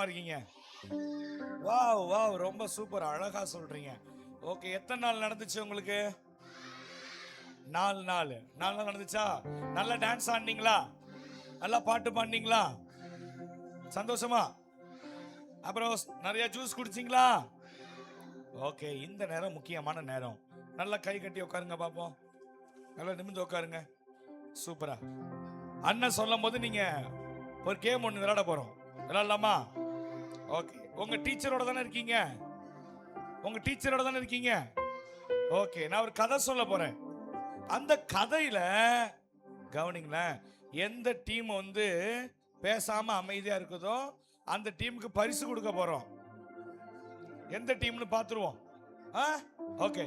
உற்சாகமா இருக்கீங்க? Wow wow, ரொம்ப சூப்பர், அழகா சொல்றீங்க. ஓகே, எத்தனை நாள் நடந்துச்சு உங்களுக்கு? 4 நாள். 4 நாள் நடந்துச்சா? நல்லா டான்ஸ் ஆடினீங்களா? நல்லா பாட்டு பாடினீங்களா? சந்தோஷமா? அப்புறம் நிறைய ஜூஸ் குடிச்சிங்களா? ஓகே, இந்த நேரம் முக்கியமான நேரம். நல்லா கை கட்டி உட்காருங்க பாப்போம். நல்லா நிமிர்ந்து உட்காருங்க. சூப்பரா. அண்ணன் சொல்லும் போது நீங்க ஒரு கேம் ஒன்று விளையாட போறோம். விளையாடலாமா? ஓகே. உங்க டீச்சரோட தானே இருக்கீங்க? உங்க டீச்சரோட தானே இருக்கீங்க? ஓகே, நான் ஒரு கதை சொல்ல போறேன். அந்த கதையில கவனிங்களேன், எந்த டீம் வந்து பேசாம அமைதியா இருக்குதோ அந்த டீமுக்கு பரிசு கொடுக்க போறோம். எந்த டீம்னு பாத்துருவோம். ஓகே,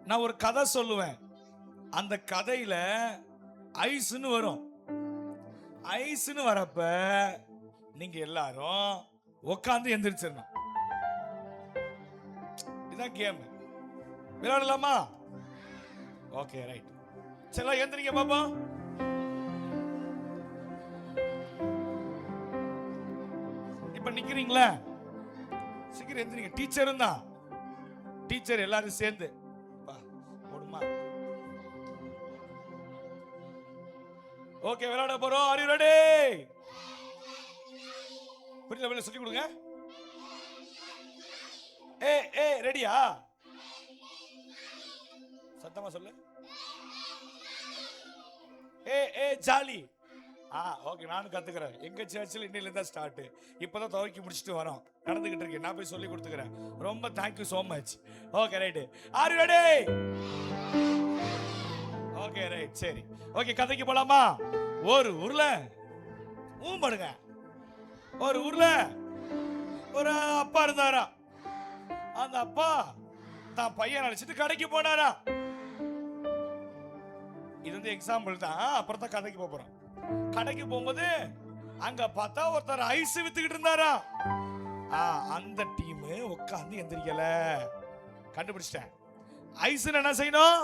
நான் ஒரு கதை சொல்லுவேன். அந்த கதையில ஐஸ்னு வரும். ஐஸ்னு வரப்ப நீங்க எல்லாரும் உட்கார்ந்து எந்திரிச்சிடணும். இதான் கேம். விளையாடலாமா? Okay, right. சரி, எந்திரிங்க பாப்பா. இப்ப நிக்கிறீங்களா? சீக்கிரம் எந்திரிங்க. டீச்சரும் தான். டீச்சர் எல்லாரும் சேர்ந்து போடுமா. ஓகே, விளையாட போறோம். Are you ready? புரியல, சொல்லி கொடுங்க. ரெடியா? சத்தமா சொல்லு. ஜாலி. ஓகே, நானும் கத்துக்கிறேன். எங்க சர்ச்சில் இன்னில இருந்தா ஸ்டார்ட். இப்பதான் துவக்கி முடிச்சுட்டு வரோம். நடந்துகிட்டு இருக்கு. நான் போய் சொல்லி கொடுத்துக்கிறேன். ரொம்ப thank you so much. Okay, right. Are you ready? Okay, right. சரி, ஓகே, கதைக்கு போலாமா? ஒரு ஊர்ல படுங்க. ஒரு ஊர்ல ஒரு அப்பா இருந்தாரா. அந்த அப்பா தான் பையன் அழைச்சிட்டு கடைக்கு போனாரா. இது வந்து எக்ஸாம்பிள் தான். அப்புறம் தான் கதைக்கு போறோம். கடைக்கு போகும்போது அங்க பார்த்தா ஒருத்தர் ஐஸ் வித்துக்கிட்டு இருந்தாரா. அந்த டீம் உட்கார்ந்து எந்திரிக்கல. கண்டுபிடிச்சிட்டேன். ஐஸ் என்ன செய்யணும்?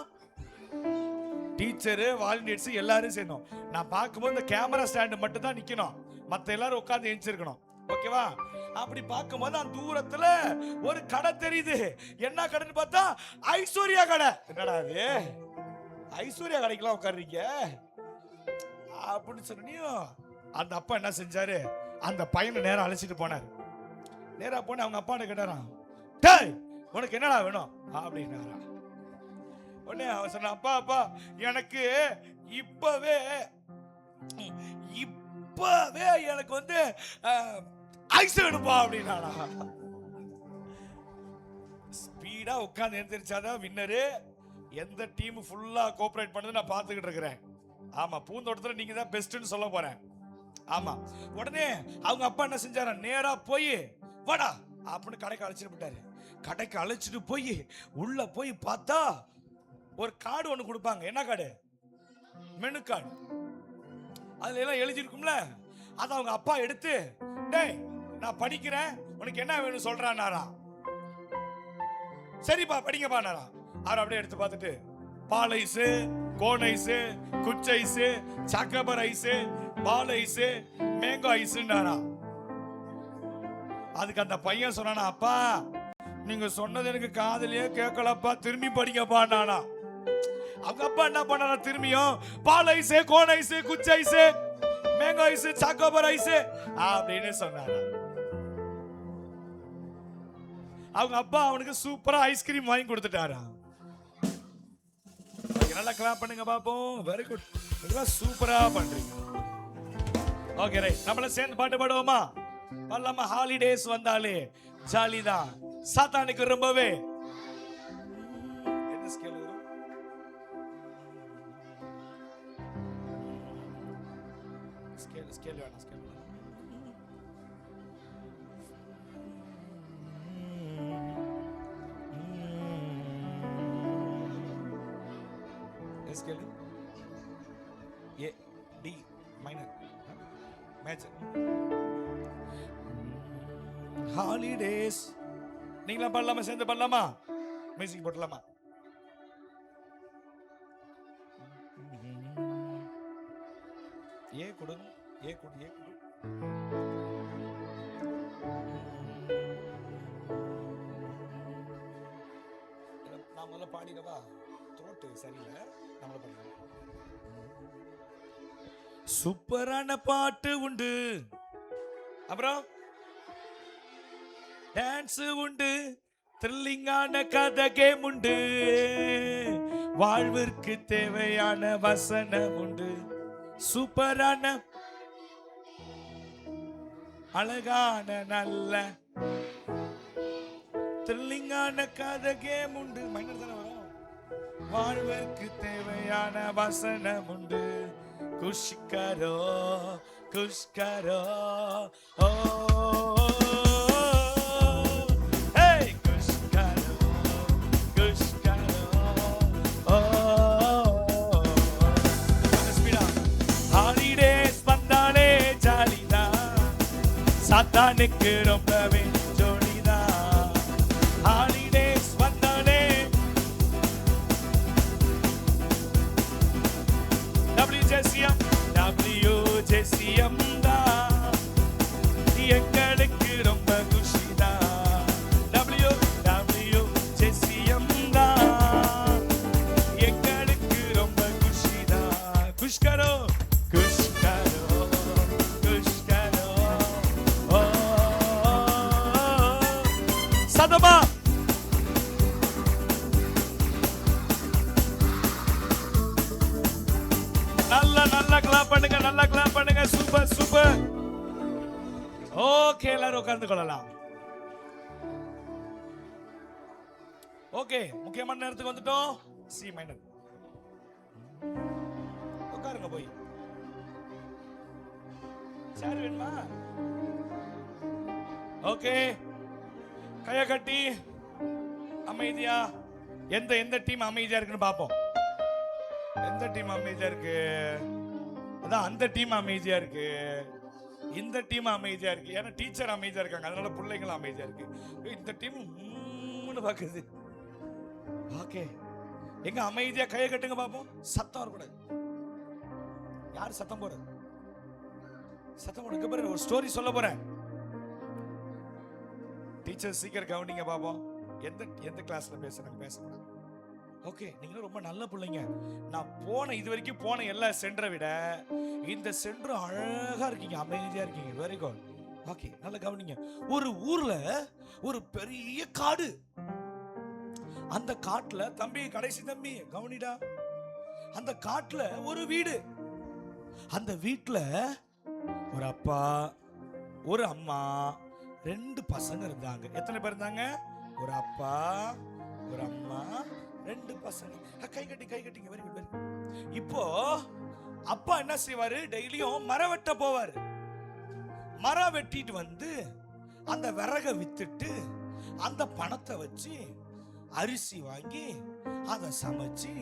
டீச்சரு, வாலண்டியர்ஸ் எல்லாரும் செய்யணும். நான் பார்க்கும்போது இந்த கேமரா ஸ்டாண்ட் மட்டும் தான் நிக்கணும். மத்த எல்லாரும் உட்கார்ந்து எந்திரிச்சிருக்கணும். ஓகேவா? அப்படி பார்க்கும்போது அந்த தூரத்துல ஒரு கடை தெரியுது. என்ன கடைன்னு பார்த்தா ஐஸ்வர்யா கடை. என்னடா அது, ஐஸ்வர்யா கடைக்கெல்லாம் உட்கார்றீங்க அப்படின்னு சொன்னியும் அந்த அப்பா என்ன செஞ்சாரு, அந்த பையனை நேரம் அழைச்சிட்டு போனார். நேரா போன அவங்க அப்பா கேட்டாராம், டேய் உனக்கு என்னடா வேணும் அப்படின்னாரா. உடனே அவன் சொன்ன, அப்பா அப்பா எனக்கு இப்பவே எனக்கு வந்து ஐஸ் வேணும்பா அப்படின்னாரா. ஸ்பீடா உட்கார்ந்து எந்திரிச்சாதான் வின்னரு. எந்த டீம் ஃபுல்லா கோஆபரேட் பண்ணது நான் பார்த்துக்கிட்டு இருக்கிறேன். ஆமா, பூந்தோட்டத்துல நீங்க தான் பெஸ்ட்னு சொல்ல போறேன். ஆமா. உடனே அவங்க அப்பா என்ன செஞ்சாரா, நேரா போய் வாடா அப்படின்னு கடைக்கு அழைச்சிட்டு போட்டாரு. கடைக்கு அழைச்சிட்டு போய் உள்ள போய் பார்த்தா ஒரு கார்டு ஒன்று கொடுப்பாங்க. என்ன கார்டு? Menu card. அதுல எல்லாம் எழுதிருக்கும்ல. அதை அவங்க அப்பா எடுத்து, டேய் நான் படிக்கிறேன், உனக்கு என்ன வேணும் சொல்றானாரா. சரிப்பா படிங்கப்பா நாரா. அவர் அப்படியே எடுத்து பார்த்துட்டு பால் ஐஸ், கோன் ஐஸ், குச் ஐஸ், சாக்கோபார் ஐஸ், பால் ஐஸ், மேங்கோ ஐஸ்னாரா. அதுக்கு அந்த பையன் சொன்னானா, அப்பா நீங்க சொன்னது எனக்கு காதுலயே கேட்கலப்பா, திரும்பி படிங்கப்பா நானா. அவங்க அப்பா என்ன பண்ணாரா, திரும்பியும் பால் ஐஸ், கோன் ஐஸ், குச் ice, mango ice, chocobar ice அப்படின்னு சொன்னாரா. அவங்க அப்பா அவனுக்கு சூப்பரா ஐஸ்கிரீம் வாங்கி கொடுத்துட்டாரா. நல்லா கிளாப் பண்ணுங்க பாப்போம். வெரி குட், இதெல்லாம் சூப்பரா பண்றீங்க. Okay, right. நம்மள சேர்ந்து பாட்டு பாடுவோமா? பாடலாமா? ஹாலிடேஸ் வந்தாலே ஜாலி தான். சாத்தானுக்கு ரொம்பவே என்ன ஸ்கேல் வரும்? ஸ்கேல் வேணாம், ஸ்கேல் வேணாம். ஸ்கேல் ஏ டி மைனர் மேஜர். ஹாலிடேஸ். நீங்களா பாடலாமா? சேர்ந்து பாடலாமா? மியூசிக் போடலாமா? ஏ கொடுங்க, ஏ கொடு, ஏ கொடு. முதல்ல பாடிடவா, த்ரோட்டு சரியில்லை, நம்மள பாடிடலாம். சூப்பரான பாட்டு உண்டு, அப்புறம் டான்ஸ் உண்டு, த்ரில்லிங்கான கதை கேம் உண்டு, வாழ்விற்கு தேவையான வசனம் உண்டு, சூப்பரான அழகான நல்ல த்ரில்லிங்கான கதை கேம் உண்டு. மைனர் தானே வரும். வாழ்விற்கு தேவையான வசனம் உண்டு. குஷ்கரோ குஷ்கரோ ஓ சாத்தானுக்கு ரொம்பவே ஜோடிதான். ஹாலிடேஸ் வந்தாலே WJCM தான் எங்களுக்கு ரொம்ப குஷிதான். WJCM தான் எங்களுக்கு ரொம்ப குஷிதான். குஷ்கரோ சதமா நல்லா கிளாப் பண்ணுங்க, நல்லா கிளாப் பண்ணுங்க. Super super. ஓகே, எல்லாரும் உட்கார்ந்து கொள்ளலாம். ஓகே, முக்கியமான நேரத்துக்கு வந்துட்டோம். சி மைனர், உட்காருங்க. போய் சேர் வேணுமா? ஓகே, கைய கட்டி அமைதியா. எந்த டீம் அமைதியா இருக்குன்னு பாப்போம். எந்த டீம் அமைதியா இருக்கு? அதான் அந்த டீம் அமைதியா இருக்கு, இந்த டீம் அமைதியா இருக்கு. ஏன்னா டீச்சர் அமைதியா இருக்காங்க, அதனால பிள்ளைங்களும் அமைதியா இருக்கு. இந்த டீம் பாக்குது. ஓகே, எங்க அமைதியா கைய கட்டுங்க பாப்போம். சத்தம் வரக்கூடாது. யாரு சத்தம் போறது? சத்தம் போடுங்க பாரு. ஒரு ஸ்டோரி சொல்ல போறேன். டீச்சர் சீக்கிரம் கவனிங்க பாப்போம். எந்த கிளாஸ்ல பேசுறாங்க பேசக்கூடாது. ஓகே, நீங்களும் ரொம்ப நல்ல பிள்ளைங்க. நான் இது வரைக்கும் போன எல்லா சென்டரை விட இந்த சென்டர் அழகா இருக்கீங்க, அமைதியா இருக்கீங்க. Very good. ஓகே, நல்லா கவனிங்க. ஒரு ஊர்ல ஒரு பெரிய காடு. அந்த காட்டுல தம்பி, கடைசி தம்பி கவனிடா, அந்த காட்டுல ஒரு வீடு. அந்த வீட்டுல ஒரு அப்பா, ஒரு அம்மா, 2 பசங்க இருந்தாங்க. எத்தனை பேர் இருந்தாங்க? ஒரு அப்பா, ஒரு அம்மா, 2 பசங்க. கை கட்டிங்க. Very good. இப்போ அப்பா என்ன செய்வாரு? டெய்லியும் மரம் வெட்ட போவாரு. மரம் வெட்டிட்டு வந்து அந்த விறகை வித்துட்டு அந்த பணத்தை வச்சு அரிசி வாங்கி அதை சமைச்சு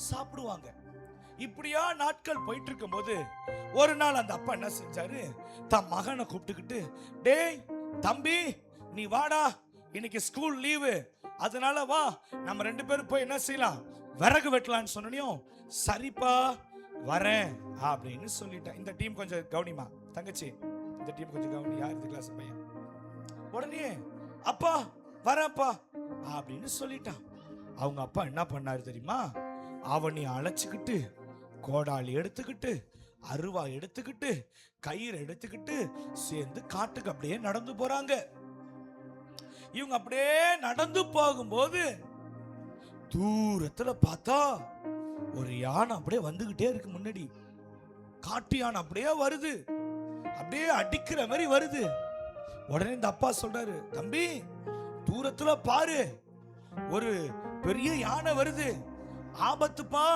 சாப்பிடுவாங்க. இப்படியா நாட்கள் போயிட்டு இருக்கும் போது ஒரு நாள் அந்த அப்பா என்ன செஞ்சாரு? தன் மகனை கூப்பிட்டுக்கிட்டு, டேய் தம்பி, நீ வாடா, இன்னைக்கு ஸ்கூல் லீவு, அதனால வா, நம்ம 2 பேரும் போய் என்ன செய்யலாம், விறகு வெட்டலான்னு சொன்னியும், சரிப்பா வரேன் அப்படின்னு சொல்லிட்டேன். இந்த டீம் கொஞ்சம் கவனிமா தங்கச்சி, இந்த டீம் கொஞ்சம் கவனி. யார் இந்த கிளாஸ் பையன்? உடனே அப்பா வரேன்ப்பா அப்படின்னு சொல்லிட்டான். அவங்க அப்பா என்ன பண்ணாரு தெரியுமா? அவனை அழைச்சுக்கிட்டு, கோடாலி எடுத்துக்கிட்டு, அருவா எடுத்துக்கிட்டு, கயிறு எடுத்துக்கிட்டு சேர்ந்து காட்டுக்கு அப்படியே நடந்து போறாங்க. இவங்க அப்படியே நடந்து போகும்போது தூரத்துல பார்த்தா ஒரு யானை அப்படியே வந்துகிட்டே இருக்கு. முன்னாடி காட்டு யானை அப்படியே வருது, அப்படியே அடிக்கிற மாதிரி வருது. உடனே இந்த அப்பா சொல்றாரு, தம்பி தூரத்துல பாரு, ஒரு பெரிய யானை வருது, ஆபத்துப்பா,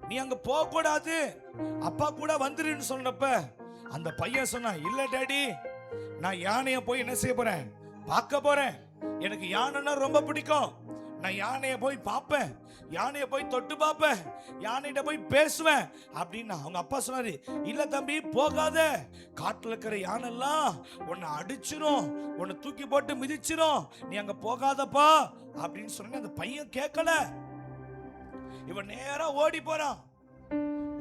நீ அங்க போக கூடாது, அப்பா கூட வந்துருன்னு சொன்னப்ப அந்த பையன் சொன்னா, இல்ல டாடி, நான் யானைய போய் என்ன செய்ய போறேன், பார்க்க போறேன். எனக்கு யானைன்னா ரொம்ப பிடிக்கும். நான் யானைய போய் பார்ப்பேன், யானைய போய் தொட்டு பார்ப்பேன், யானையிட்ட போய் பேசுவேன் அப்படின்னு அவங்க அப்பா சொன்னாரு. இல்ல தம்பி போகாத, காட்டுல இருக்கிற யானை எல்லாம் உன்னை அடிச்சிரும், உன்னை தூக்கி போட்டு மிதிச்சிரும், நீ அங்க போகாதப்பா அப்படின்னு சொன்ன. அந்த பையன் கேட்கல. இவன் நேரா ஓடி போறான்.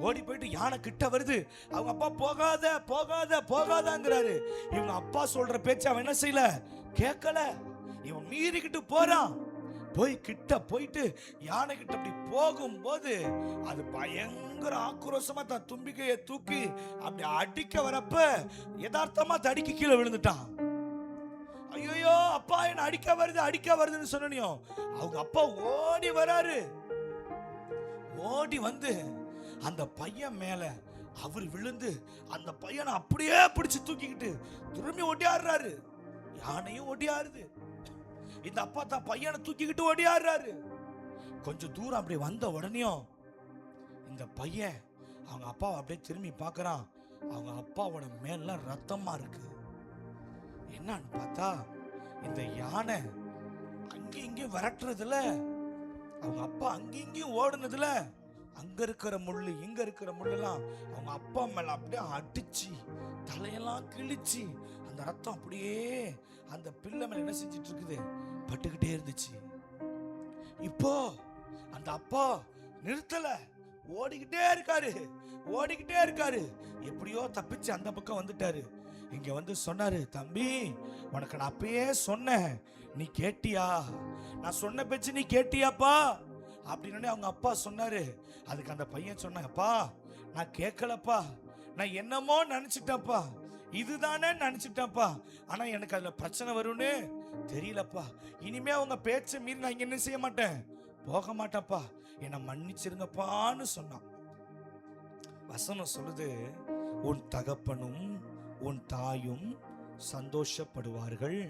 ஓடி போயிட்டு யானை கிட்ட வருது. அவங்க அப்பா போகாத போகாத போகாதங்கிறாரு. இவங்க அப்பா சொல்ற பேச்சு அவன் என்ன செய்யல, கேட்கல. இவன் மீறிக்கிட்டு போறான். போய் கிட்ட போயிட்டு யானை கிட்ட அப்படி போகும்போது அது பயங்கர ஆக்ரோஷமா தன் தும்பிக்கையை தூக்கி அப்படி அடிக்க வரப்ப யதார்த்தமா தடிக்கு கீழே விழுந்துட்டான். ஐயோ அப்பா என்ன அடிக்க வருதுன்னு சொன்னியும் அவங்க அப்பா ஓடி வராரு. ஓடி வந்து அந்த பையன் மேல அவர் விழுந்து அந்த பையனை அப்படியே பிடிச்சு தூக்கிக்கிட்டு திரும்பி ஓடியாடுறாரு. யானையும் ஓடியாருது. இந்த அப்பா தான் பையனை தூக்கிக்கிட்டு ஓடியாடுறாரு. கொஞ்சம் தூரம் அப்படி வந்த உடனேயும் இந்த பையன் அவங்க அப்பாவை அப்படியே திரும்பி பார்க்கறான். அவங்க அப்பாவோட மேல ரத்தமா இருக்கு. என்னன்னு பார்த்தா இந்த யானை அங்கேயும் இங்கேயும் விரட்டுறதுல, அவங்க அப்பா அங்கேயும் இங்கேயும் ஓடுனதுல அங்க இருக்கிற முள்ளு இங்க இருக்கிற முள்ளெல்லாம் அவங்க அப்பா மேல அப்படியே அடிச்சு தலையெல்லாம் கிழிச்சு அந்த ரத்தம் அப்படியே அந்த பிள்ளை மேல என்ன செஞ்சிட்டு இருக்குது, பட்டுக்கிட்டே இருந்துச்சு. இப்போ அந்த அப்பா நிறுத்தல, ஓடிக்கிட்டே இருக்காரு. எப்படியோ தப்பிச்சு அந்த பக்கம் வந்துட்டாரு. இங்க வந்து சொன்னாரு, தம்பி உனக்கு நான் அப்பயே சொன்னேன், நீ கேட்டியா? நான் சொன்ன பேச்சு நீ கேட்டியாப்பா அப்படின்னு அவங்க அப்பா சொன்னாரு. அதுக்கு அந்த பையன் சொன்னான், அப்பா நான் கேட்கலப்பா, நான் என்னமோ நினைச்சிட்டேன்ப்பா, இதுதானே நினைச்சிட்டேன்ப்பா, ஆனா எனக்கு அதுல பிரச்சனை வரும்னு தெரியலப்பா. இனிமே அவங்க பேச்சை மீறி நான் இங்க என்ன செய்ய மாட்டேன், போக மாட்டேன்ப்பா, என்னை மன்னிச்சிருங்கப்பான்னு சொன்னான். வசனம் சொல்லுது, உன் தகப்பனும் உன் தாயும் சந்தோஷப்படுவார்கள்,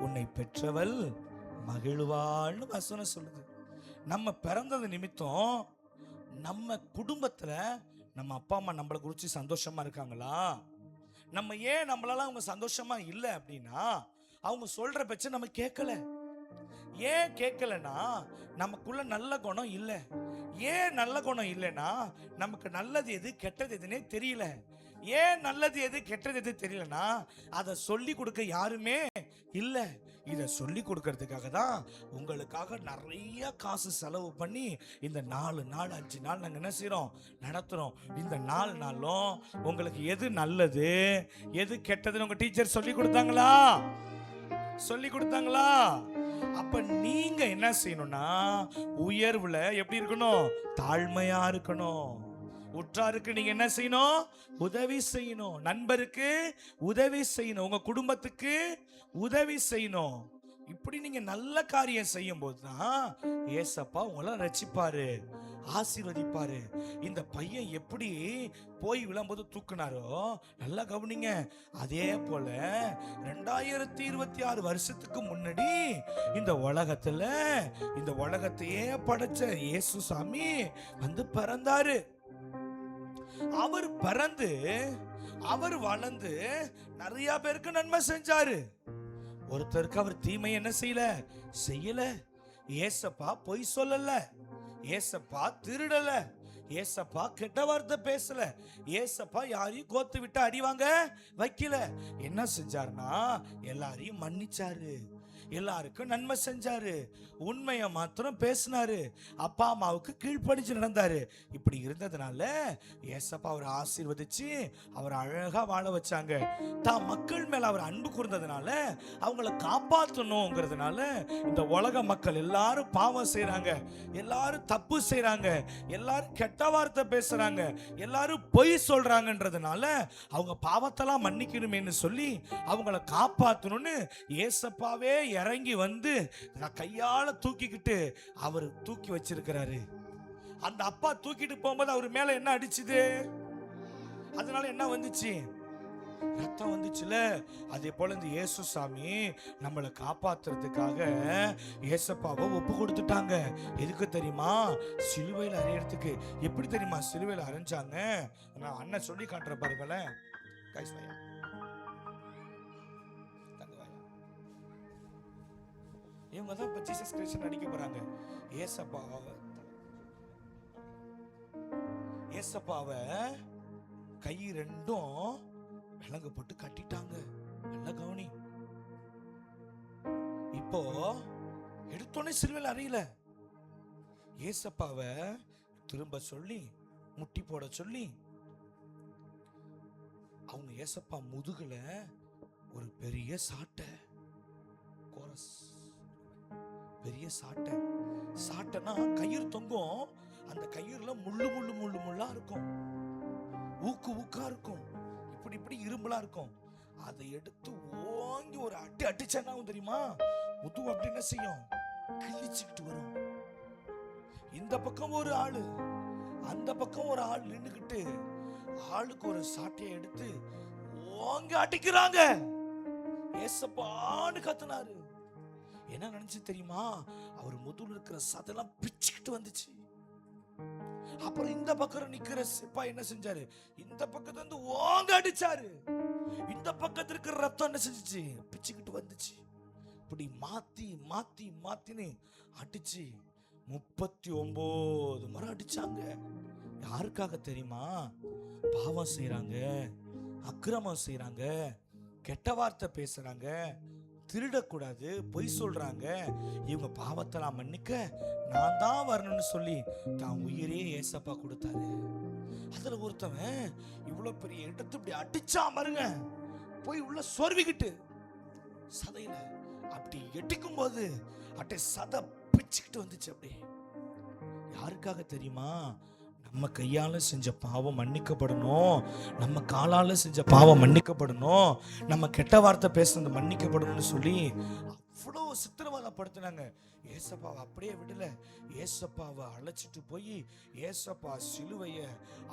உன்னை பெற்றவள் மகிழ்வாள்னு வசனம் சொல்லுது. நம்ம பிறந்தது நிமித்தம் நம்ம குடும்பத்துல நம்ம அப்பா அம்மா நம்மளை குறித்து சந்தோஷமா இருக்காங்களா? நம்ம ஏன் நம்மளால அவங்க சந்தோஷமா இல்லை அப்படின்னா, அவங்க சொல்ற பேச்ச நம்ம கேட்கல. ஏன் கேட்கலன்னா நமக்குள்ள நல்ல குணம் இல்லை. ஏன் நல்ல குணம் இல்லைன்னா நமக்கு நல்லது எது கெட்டது எதுன்னே தெரியல. ஏன் நல்லது எது கெட்டது எது தெரியலன்னா அதை சொல்லி கொடுக்க யாருமே இல்லை. இதை சொல்லி கொடுக்கறதுக்காக தான் உங்களுக்காக நிறைய காசு செலவு பண்ணி இந்த 4 நாள் 5 நாள் நாங்கள் என்ன செய்கிறோம், நடத்துகிறோம். இந்த 4 நாளும் உங்களுக்கு எது நல்லது எது கெட்டதுன்னு உங்கள் டீச்சர் சொல்லி கொடுத்தாங்களா? அப்ப நீங்க என்ன செய்யணும்னா, உயர்வுல எப்படி இருக்கணும், தாழ்மையா இருக்கணும். உற்றாருக்கு நீங்க என்ன செய்யணும், உதவி செய்யணும். நண்பருக்கு உதவி செய்யணும். உங்க குடும்பத்துக்கு உதவி செய்யணும். இப்படி நீங்க நல்ல காரியம் செய்யும் போதுதான் ஏசப்பா உங்களை ரட்சிப்பாரு, ஆசீர்வதிப்பாரு. இந்த பையன் எப்படி போய் விழும்போது தூக்குனாரோ நல்லா கவனிங்க. அதே போல 2026 வருஷத்துக்கு முன்னாடி இந்த உலகத்தையே படைச்ச இயேசு சாமி வந்து பிறந்தாரு. அவர் பிறந்து அவர் வளர்ந்து நிறைய பேருக்கு நன்மை செஞ்சாரு. ஒருத்தருக்கு அவர் தீமை என்ன செய்யல. ஏசப்பா பொய் சொல்லல, ஏசப்பா திருடல, ஏசப்பா கெட்ட வார்த்தை பேசல, ஏசப்பா யாரையும் கோத்து விட்டு அடிவாங்க வைக்கல. என்ன செஞ்சாருன்னா எல்லாரையும் மன்னிச்சாரு, எல்லாருக்கும் நன்மை செஞ்சாரு, உண்மையை மாத்திரம் பேசினாரு, அப்பா அம்மாவுக்கு கீழ்ப்படிச்சு நடந்தாரு. இப்படி இருந்ததுனால ஏசப்பா அவரை ஆசீர்வதிச்சு அவர் அழகா வாழ வச்சாங்க. தான் மக்கள் மேல அவர் அன்பு கூர்ந்ததுனால அவங்கள காப்பாற்றணுங்கிறதுனால இந்த உலக மக்கள் எல்லாரும் பாவம் செய்யறாங்க, எல்லாரும் தப்பு செய்யறாங்க, எல்லாரும் கெட்ட வார்த்தை பேசுறாங்க, எல்லாரும் பொய் சொல்றாங்கன்றதுனால அவங்க பாவத்தெல்லாம் மன்னிக்கணுமேன்னு சொல்லி அவங்கள காப்பாற்றணும்னு ஏசப்பாவே இறங்கி வந்து கையால தூக்கிக்கிட்டு அவர் தூக்கி வச்சிருக்கிறாரு. அந்த அப்பா தூக்கிட்டு போகும்போது அவர் மேல என்ன அடிச்சுது, அதனால என்ன வந்துச்சு, ரத்தம் வந்துச்சுல. அதே போல இந்த இயேசு சாமி நம்மளை காப்பாத்துறதுக்காக ஏசப்பாவை ஒப்பு கொடுத்துட்டாங்க. எதுக்கு தெரியுமா, சிலுவையில் அறையறதுக்கு. எப்படி தெரியுமா சிலுவையில் அரைஞ்சாங்க, நான் அண்ணன் சொல்லி காட்டுற பாருங்களேன். இவங்க தான் இப்ப ஜீசஸ் கிறிஸ்ட் நடிக்க போறாங்க. ஏசப்பாவை கை ரெண்டும் விலங்கு போட்டு கட்டிட்டாங்க. நல்ல கவனி. இப்போ எடுத்தோடனே சிலுவையில் அறையல, ஏசப்பாவை திரும்ப சொல்லி முட்டி போட சொல்லி அவங்க ஏசப்பா முதுகுல ஒரு பெரிய சாட்டை, கோரஸ் பெரிய சாட்டை. சாட்டைனா கயிறு தொங்கும், அந்த கயிறுல முள்ளு முள்ளு முள்ளு முள்ளா இருக்கும், ஊக்கு ஊக்கா இருக்கும், இப்படி இப்படி இரும்பலா இருக்கும். அதை எடுத்து ஓங்கி ஒரு அடி அடிச்சா தெரியுமா, முதுகு அப்படி என்ன செய்யும், கிழிச்சுக்கிட்டு வரும். இந்த பக்கம் ஒரு ஆளு, அந்த பக்கம் ஒரு ஆள் நின்னுக்கிட்டு ஆளுக்கு ஒரு சாட்டையை எடுத்து ஓங்கி அடிக்கிறாங்க. ஏசப்பான்னு கத்துனாரு. என்ன நினைச்சு தெரியுமா, அவர் முதுகுல இருக்கிற சதெல்லாம் பிச்சுக்கிட்டு வந்துச்சு. அப்புறம் இந்த பக்கம் நிக்கிற சிப்பாய் என்ன செஞ்சாரு, இந்த பக்கத்துல இருந்து ஓங்க அடிச்சாரு. இந்த பக்கத்துல இருக்கிற ரத்தம் என்ன செஞ்சுச்சு, பிச்சுக்கிட்டு வந்துச்சு. இப்படி மாத்தி மாத்தி மாத்தின்னு அடிச்சு 39 முறை அடிச்சாங்க. யாருக்காக தெரியுமா, பாவம் செய்யறாங்க, அக்கிரமம் செய்யறாங்க, கெட்ட வார்த்தை பேசுறாங்க, திருடக்கூடாது, பொய் சொல்றாங்க, இவங்க பாவத்தெல்லாம் மன்னிக்க நான் தான் வரணும்னு சொல்லி தான் உயிரே ஏசப்பா கொடுத்தாரு. அதுல ஒருத்தவன் இவ்வளவு பெரிய இடத்து இப்படி அடிச்சா பாருங்க, போய் உள்ள சொருவிக்கிட்டு சதையில அப்படி எட்டிக்கும் போது அட்டை சதை பிச்சுக்கிட்டு வந்துச்சு. அப்படி யாருக்காக தெரியுமா, நம்ம கையால செஞ்ச பாவம் மன்னிக்கப்படணும், நம்ம காலால செஞ்ச பாவம் மன்னிக்கப்படணும், நம்ம கெட்ட வார்த்தை பேசுறது மன்னிக்கப்படணும்னு சொல்லி அவ்வளோ சித்திரவதைப்படுத்தினாங்க. ஏசப்பாவை அப்படியே விடல, ஏசப்பாவை அழைச்சிட்டு போய் ஏசப்பா சிலுவைய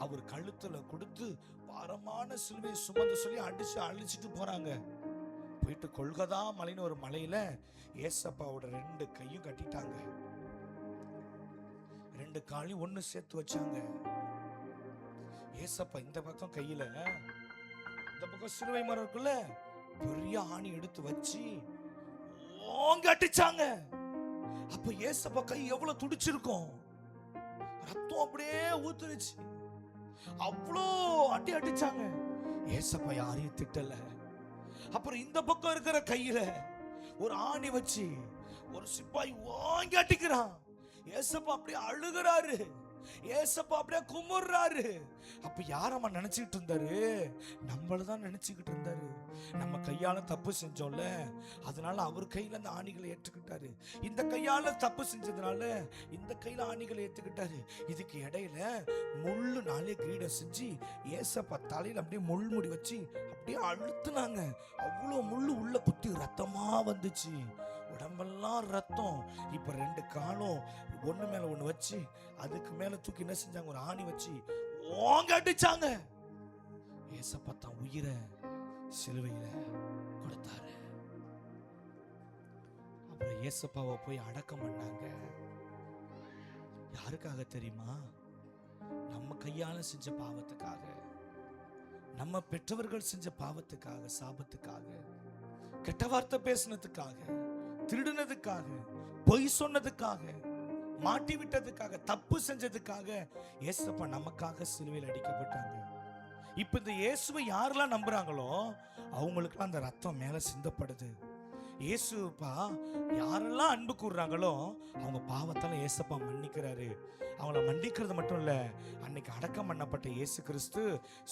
அவர் கழுத்துல கொடுத்து பாரமான சிலுவையை சுமந்து சொல்லி அடிச்சு அழிச்சிட்டு போறாங்க. போயிட்டு கொல்கதா மலைன்னு ஒரு மலையில ஏசப்பாவோட 2 கையும் கட்டிட்டாங்க, 2 காலையும் ஒண்ணு சேர்த்து வச்சாங்க. ஏசப்பா இந்த பக்கம் கையில, இந்த பக்கம் சிலுவை மரம் இருக்குல்ல, பெரிய ஆணி எடுத்து வச்சு ஓங்க அடிச்சாங்க. அப்ப ஏசப்பா கை எவ்வளவு துடிச்சிருக்கும், ரத்தம் அப்படியே ஊத்துனுச்சு. அவ்வளோ அடி அடிச்சாங்க. ஏசப்பா யாரையும் திட்டல. அப்புறம் இந்த பக்கம் இருக்கிற கையில ஒரு ஆணி வச்சு ஒரு சிப்பாய் ஓங்கி அடிக்கிறான். ஏசப்பா அப்படியே அழுகிறாரு, ஏசப்பா அப்படியே குமுறாரு. அப்ப யாரம்மா நினைச்சுக்கிட்டு இருந்தாரு, நம்மளதான் நினைச்சுக்கிட்டு இருந்தாரு. நம்ம கையால தப்பு செஞ்சோம்ல, அதனால அவர் கையில அந்த ஆணிகளை ஏற்றுக்கிட்டாரு. இந்த கையால தப்பு செஞ்சதுனால இந்த கையில ஆணிகளை ஏத்துக்கிட்டாரு. இதுக்கு இடையில முள்ளு 4 கிரீடம் செஞ்சு ஏசப்பா தலையில அப்படியே முள்முடி வச்சு அப்படியே அழுத்துனாங்க. அவ்வளோ முள்ளு உள்ள குத்தி ரத்தமா வந்துச்சு, உடம்பெல்லாம் ரத்தம். இப்ப 2 காலும் ஒண்ணு மேல ஒண்ணு வச்சு அதுக்கு மேல தூக்கி என்ன செஞ்சாங்க, ஒரு ஆணி வச்சு ஓங்க அடிச்சாங்க. ஏசப்பா தான் உயிரை சிலுவையில கொடுத்தாரு. அப்புறம் ஏசப்பாவை போய் அடக்கம் பண்ணாங்க. யாருக்காக தெரியுமா, நம்ம கையால செஞ்ச பாவத்துக்காக, நம்ம பெற்றவர்கள் செஞ்ச பாவத்துக்காக, சாபத்துக்காக, கெட்ட வார்த்தை பேசினதுக்காக, திருடுனதுக்காக, பொய் சொன்னதுக்காக, மாட்டி விட்டதுக்காக, தப்பு செஞ்சதுக்காக ஏசப்பா நமக்காக சிலுவையில் அடிக்கப்பட்டாங்க. இப்ப இந்த இயேசுவை யாரெல்லாம் நம்புறாங்களோ அவங்களுக்குலாம் அந்த ரத்தம் மேல சிந்தப்படுது. இயேசுப்பா யாரெல்லாம் அன்பு கூறுறாங்களோ அவங்க பாவத்தால ஏசப்பா மன்னிக்கிறாரு. அவங்கள மன்னிக்கிறது மட்டும் இல்ல, அன்னைக்கு அடக்கம் பண்ணப்பட்ட இயேசு கிறிஸ்து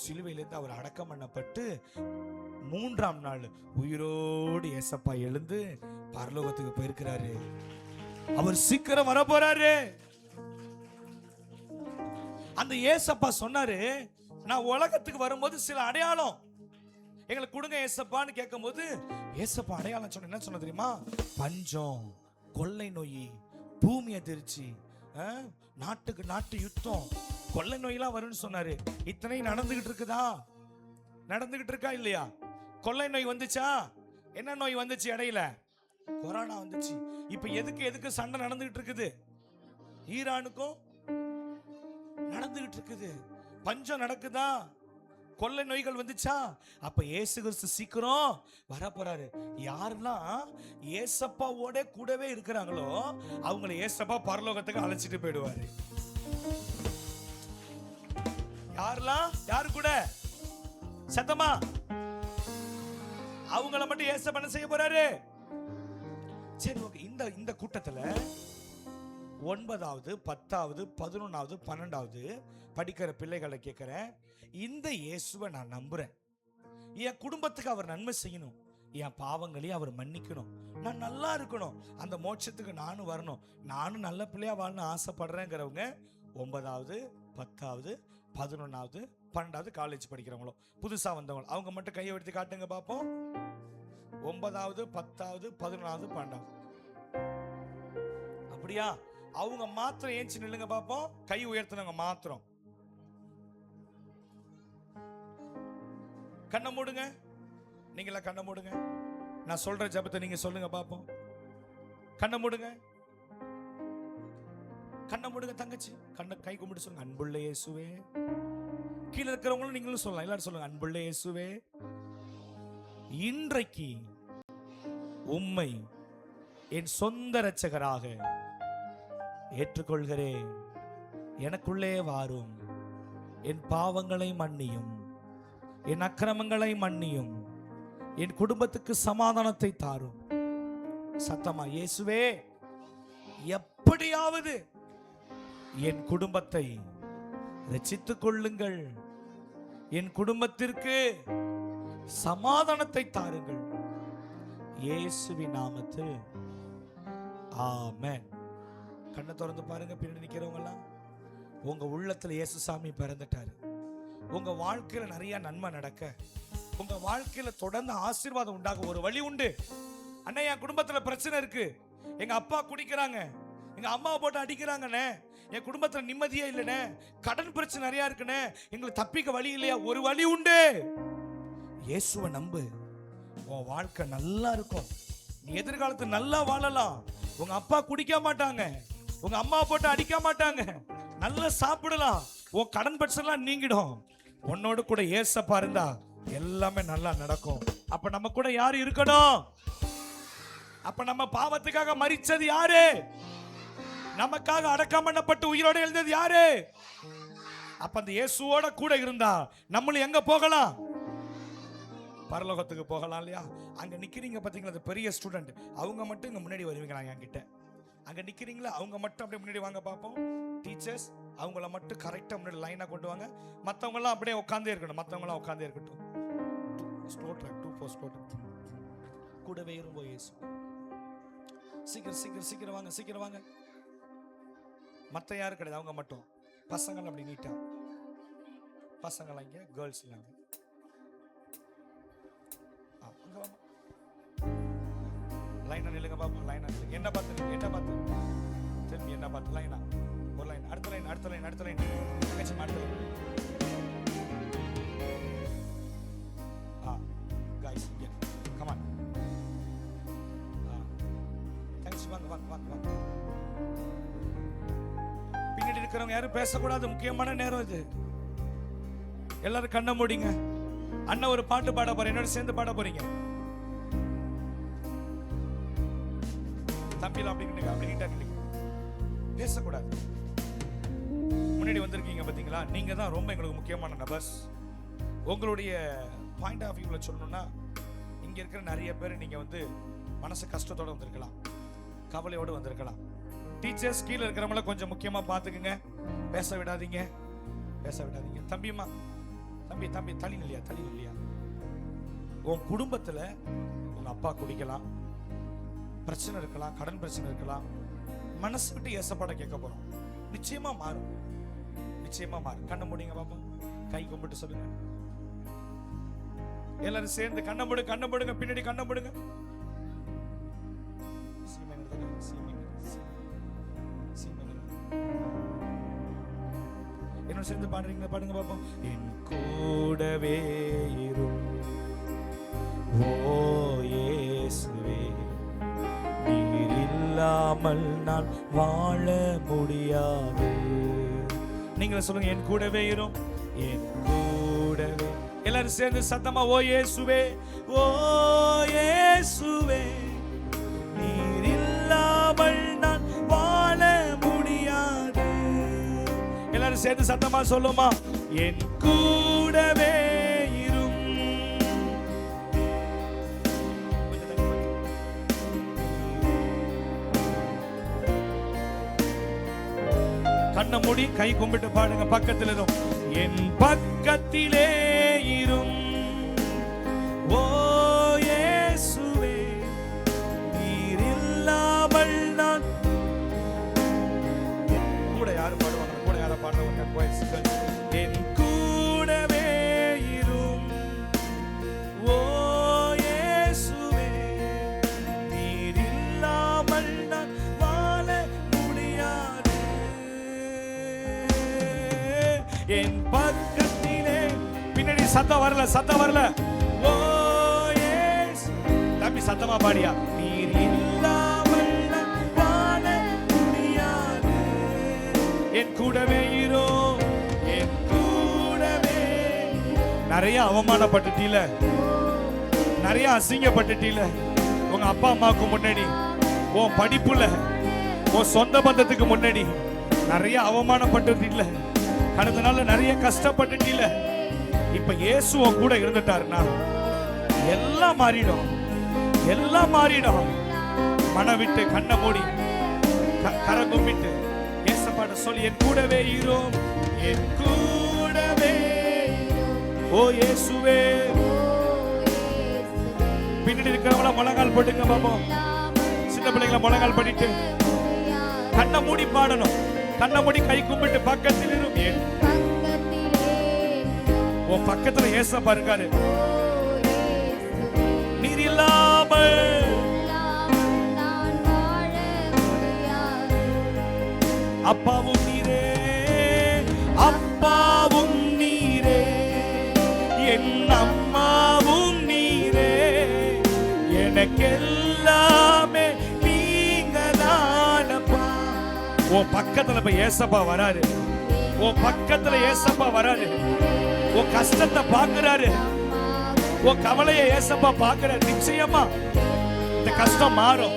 சிலுவையிலிருந்து அவர் அடக்கம் பண்ணப்பட்டு 3ஆம் நாள் உயிரோடு ஏசப்பா எழுந்து பரலோகத்துக்கு போயிருக்கிறாரு. அவர் சீக்கிரம் வர போறாரு. அந்த ஏசப்பா சொன்னாரு, நான் உலகத்துக்கு வரும்போது சில அடையாளம் எங்களுக்கு கொடுங்க ஏசப்பான்னு கேட்கும் போது ஏசப்பா அடையாளம் சொன்ன, என்ன சொன்ன தெரியுமா, பஞ்சம், கொள்ளை நோய், பூமி அதிர்ச்சி, நாட்டுக்கு நாட்டு யுத்தம், கொள்ளை நோயெல்லாம் வரும்னு சொன்னாரு. இத்தனை நடந்துகிட்டு இருக்குதா, நடந்துகிட்டு இருக்கா இல்லையா? கொள்ளை நோய் வந்துச்சா? என்ன நோய் வந்துச்சு இடையில? கொரோனா வந்துச்சு. இப்ப எதுக்கு சண்டை நடந்துகிட்டு இருக்குது? ஈரானுக்கும் நடந்துகிட்டு இருக்குது. பஞ்சம் நடக்குதா? கொள்ளை நோய்கள் வந்துச்சா? அப்ப இயேசு கிறிஸ்து சீக்கிரம் வர போறாரு. யாரெல்லாம் ஏசப்பாவோட கூடவே இருக்கிறாங்களோ அவங்களை ஏசப்பா பரலோகத்துக்கு அழைச்சிட்டு போயிடுவாரு. யாரெல்லாம் யாரு கூட சத்தமா அவங்கள மட்டும் ஏசப்பா என்ன செய்ய போறாரு? சரி, ஓகே. இந்த கூட்டத்துல 9வது 10வது 11வது 12வது படிக்கிற பிள்ளைகளை கேட்கிறேன், இந்த இயேசுவை நான் நம்புறேன், என் குடும்பத்துக்கு அவர் நன்மை செய்யணும், என் பாவங்களையும் அவர் மன்னிக்கணும், நான் நல்லா இருக்கணும், அந்த மோட்சத்துக்கு நானும் வரணும், நானும் நல்ல பிள்ளையா வாழணும் ஆசைப்படுறேங்கிறவங்க 9வது 10வது 11வது 12வது காலேஜ் படிக்கிறவங்களோ புதுசா வந்தவங்க அவங்க மட்டும் கையை எடுத்து காட்டுங்க பார்ப்போம். 9வது 10வது 11வது 12வது. அப்படியா? அவங்க மாத்திரம் ஏஞ்சி நில்லுங்க பார்ப்போம். கை உயர்த்தினவங்க மாத்திரம் கண்ணை மூடுங்க. நீங்களா கண்ணை மூடுங்க. நான் சொல்ற ஜெபத்தை நீங்க சொல்லுங்க பார்ப்போம். கண்ணை மூடுங்க, கண்ணை மூடுங்க தங்கச்சி. கண்ணை கை கும்பிட்டு சொல்லுங்க, அன்புள்ள இயேசுவே. கீழே இருக்கிறவங்களும் நீங்களும் சொல்லலாம், எல்லாரும் சொல்லுங்க, அன்புள்ள இயேசுவே, இன்றைக்கு உம்மை என் சொந்த இரட்சகராக ஏற்றுக்கொள்கிறேன். எனக்குள்ளே வாரும், என் பாவங்களை மன்னியும், என் அக்கிரமங்களை மன்னியும், என் குடும்பத்துக்கு சமாதானத்தை தாரும். சத்தமா, இயேசுவே, எப்படியாவது என் குடும்பத்தை ரட்சித்துக் கொள்ளுங்கள், என் குடும்பத்திற்கு சமாதானத்தை தாருங்கள், இயேசுவின் நாமத்தில் ஆமென். கண்ணை திறந்து பாருங்க. பின்னாடி நிக்கிறவங்க எல்லாம் உங்க உள்ளத்துல இயேசு சாமி பிறந்துட்டாரு. உங்க வாழ்க்கையில நிறைய நன்மை நடக்க, உங்க வாழ்க்கையில தொடர்ந்து ஆசீர்வாதம் உண்டாக ஒரு வழி உண்டு. அண்ணா, என் குடும்பத்துல பிரச்சனை இருக்கு, எங்க அப்பா குடிக்கிறாங்க, எங்க அம்மாவை போட்டு அடிக்கிறாங்கண்ணே, என் குடும்பத்துல நிம்மதியே இல்லைண்ணே, கடன் பிரச்சனை நிறைய இருக்குண்ணே, எங்களுக்கு தப்பிக்க வழி இல்லையா? ஒரு வழி உண்டு. இயேசுவை நம்பு, உன் வாழ்க்கை நல்லா இருக்கும். நீ எதிர்காலத்துல நல்லா வாழலாம். உங்க அப்பா குடிக்க மாட்டாங்க, உங்க அம்மா போட்டு அடிக்க மாட்டாங்க, நல்லா சாப்பிடலாம், உன் கடன் பிரச்சனை நீங்கிடும். உன்னோடு கூட ஏசப்பா இருந்தா எல்லாமே நல்லா நடக்கும். அப்ப நம்ம கூட யாரு இருக்கணும்? அப்ப நம்ம பாவத்துக்காக மரிச்சது யாரு? நமக்காக அடக்கம் பண்ணப்பட்டு உயிரோட எழுந்தது யாரு? அப்ப அந்த இயேசுவோட கூட இருந்தா நம்மளும் எங்க போகலாம்? பரலோகத்துக்கு போகலாம் இல்லையா? அங்க நிக்கிறீங்க பாத்தீங்களா, அது பெரிய ஸ்டூடெண்ட், அவங்க மட்டும் இங்க முன்னாடி வருவீங்களா? என்கிட்ட அங்க நிக்கிறீங்களா, அவங்க மட்டும் அப்படியே முன்னாடி வாங்க பார்ப்போம். டீச்சர்ஸ், அவங்கள மட்டும் கரெக்டா முன்னாடி லைனா கொண்டு வாங்க. மத்தவங்க எல்லாம் அப்படியே உட்கார்ந்தே இருக்கணும். மத்தவங்க எல்லாம் உட்கார்ந்தே இருக்கட்டும். Slow track 2 4 slow track. கூடவே இருங்கோ இயேசு. சீக்கிரம் சீக்கிரம் சீக்கிரம் வாங்க, சீக்கிரம் வாங்க. மத்த யாரும் கிடையாது, அவங்க மட்டும். பசங்க அப்படி நீட்டா, பசங்க இங்க, கேர்ள்ஸ் இல்லாங்க. லைனா நில்லுங்க பாப்போம். லைனா நில்லுங்க. என்ன பார்த்து, என்ன பார்த்து, திரும்பி என்ன பார்த்து, லைனா ஒரு லைன், அடுத்த லைன், அடுத்த லைன், அடுத்த லைன், தங்கச்சி அடுத்த line. guys, yeah, come on. Thanks, வாங்க வாங்க வாங்க வாங்க. பின்னாடி இருக்கிறவங்க யாரும் பேசக்கூடாது, முக்கியமான நேரம் இது. எல்லாரும் கண்ணை மூடிங்க. அண்ணன் ஒரு பாட்டு பாட போறேன், என்னோட சேர்ந்து பாட போறீங்க. தம்பிலாம் அப்படி பேசக்கூடாது. முன்னாடி வந்திருக்கீங்க பாத்தீங்களா, நீங்க தான் ரொம்ப எங்களுக்கு முக்கியமான நபர்ஸ். உங்களுடைய பாயிண்ட் ஆஃப் வியூல சொல்லணும்னா, இங்க இருக்கிற நிறைய பேர் நீங்க மனசு கஷ்டத்தோட வந்திருக்கலாம், கவலையோடு வந்திருக்கலாம். டீச்சர்ஸ், கீழே இருக்கிறவங்கள கொஞ்சம் முக்கியமா பாத்துக்குங்க, பேச விடாதீங்க, பேச விடாதீங்க. தம்பிமா, தம்பி தம்பி தள்ளி இல்லையா, தள்ளி இல்லையா? உன் குடும்பத்துல உங்க அப்பா குடிக்கலாம், பிரச்சனை இருக்கலாம், கடன் பிரச்சனை இருக்கலாம். மனசு விட்டு ஏசப்பாட கேட்க போறோம். நிச்சயமா மாறும், நிச்சயமா மாறும். கண்ணை மூடிங்க பாப்போம். கை கும்பிட்டு சொல்லுங்க. எல்லாரும் சேர்ந்து கண்ணை மூடு, கண்ணை மூடுங்க. பின்னாடி கண்ணை மூடுங்க. என்ன சேர்ந்து பாடுறீங்க? பாடுங்க பாப்போம். என் கூடவே இரு ஓ இயேசுவே, நீர் இல்லாமல் நான் வாழ முடியாது. நீங்களே சொல்லுங்க, என் கூடவே இரும், என் கூடவே. எல்லாரும் சேர்ந்து சத்தமா, ஓ இயேசுவே, ஓ இயேசுவே, நீர் இல்லாமல் நான் வாழ முடியாது. எல்லாரும் சேர்ந்து சத்தமா சொல்லுமா, என் கூடவே இரும். கண்ணை மூடி கை கும்பிட்டு பாடுங்க. பக்கத்தில் இரும், என் பக்கத்திலே இரும் ஓ இயேசு சத்தம் வரல, சத்தம் வரல. ஓ இயேசு. தம்பி சத்தமா பாடியா. நீர் இல்லாமல் நான் வாழ முடியாது. என் கூடவே இரு, என் கூடவே. நிறைய அவமானப்பட்டுட்டீல, நிறைய அசிங்கப்பட்டுட்டீல. உங்க அப்பா அம்மாவுக்கு முன்னாடி, உன் படிப்புல, உன் சொந்த பந்தத்துக்கு முன்னாடி நிறைய அவமானப்பட்டுட்டீல. கடந்த நாள்ல நிறைய கஷ்டப்பட்டுட்டீல. இப்ப இயேசு உன் கூட இருந்துட்டாருன்னா எல்லாம் மாறிடும், எல்லாம் மாறிடும். மன விட்டு கண்ணை மூடி கரம் கும்பிட்டு ஏசப்பாட்ட சொல்லி, என் கூடவே இரு, என் கூடவே. ஓ இயேசுவே. பின்னாடி இருக்கிறவங்கள முழங்கால் போட்டுங்க பாப்போம். சின்ன பிள்ளைங்களை முழங்கால் பண்ணிட்டு கண்ணை மூடி பாடணும். கண்ணை மூடி கை கும்பிட்டு பக்கத்தில் இரு. உன் பக்கத்துல ஏசப்பா இருக்காரு. நீர் இல்லாமல் அப்பாவும் நீரே, அப்பாவும் நீரே, என் அம்மாவும் நீரே, எனக்கெல்லாமே நீங்க தானப்பா. உன் பக்கத்துல போய் ஏசப்பா வராரு. உன் பக்கத்துல ஏசப்பா வராரு. உன் கஷ்டத்தை பாக்குறாரு. உன் கவலையை ஏசப்பா பாக்குறாரு. நிச்சயமா இந்த கஷ்டம் மாறும்.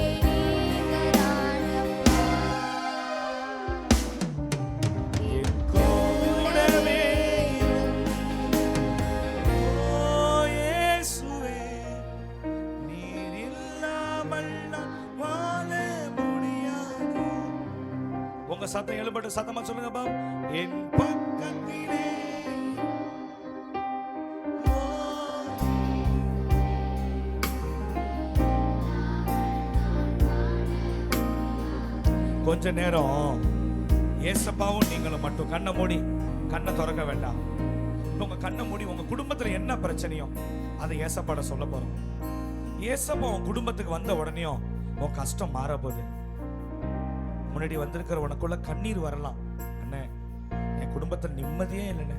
உங்க சத்தம் எழுபட்டு சத்தமா சொல்லுங்க பா. என் பக்கத்திலே. கொஞ்ச நேரம் ஏசப்பாவும் நீங்களும் மட்டும் கண்ணை மூடி, கண்ணை திறக்க வேண்டாம். உங்க கண்ணை மூடி உங்க குடும்பத்துல என்ன பிரச்சனையோ அதை ஏசப்பாட சொல்ல போறோம். ஏசப்பா உன் குடும்பத்துக்கு வந்த உடனேயும் உன் கஷ்டம் மாற போகுது. முன்னாடி வந்திருக்கிற உனக்குள்ள கண்ணீர் வரலாம். அண்ணே, என் குடும்பத்தில் நிம்மதியே இல்லைண்ணே.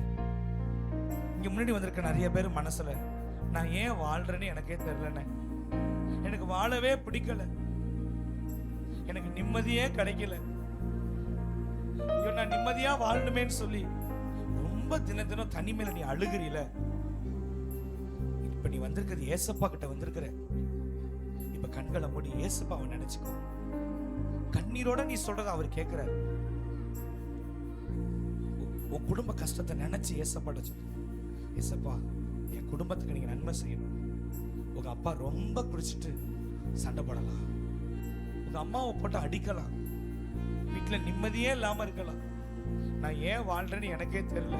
இங்க முன்னாடி வந்திருக்க நிறைய பேர் மனசுல, நான் ஏன் வாழ்றேன்னு எனக்கே தெரியலண்ணே, எனக்கு வாழவே பிடிக்கல, எனக்கு நிம்மதியே கிடைக்கல, ஐயோ நான் நிம்மதியா வாழணுமேன்னு சொல்லி ரொம்ப தினம் தினம் தனிமையில நீ அழுகிறீல. இப்ப நீ வந்திருக்கிறது ஏசப்பா கிட்ட வந்திருக்கிற. இப்ப கண்களை மூடி ஏசப்பாவை நினைச்சுக்கோ. கண்ணீரோட நீ சொல்றத அவர் கேட்கிறாரு. உன் குடும்ப கஷ்டத்தை நினைச்சு ஏசப்பாட சொல்லு. ஏசப்பா, என் குடும்பத்துக்கு நீங்க நன்மை செய்யணும். உங்க அப்பா ரொம்ப குடிச்சிட்டு சண்டை போடலாம், உங்க அம்மாவை போட்டு அடிக்கலாம், வீட்டுல நிம்மதியே இல்லாம இருக்கலாம். நான் ஏன் வாழ்றேன்னு எனக்கே தெரியல.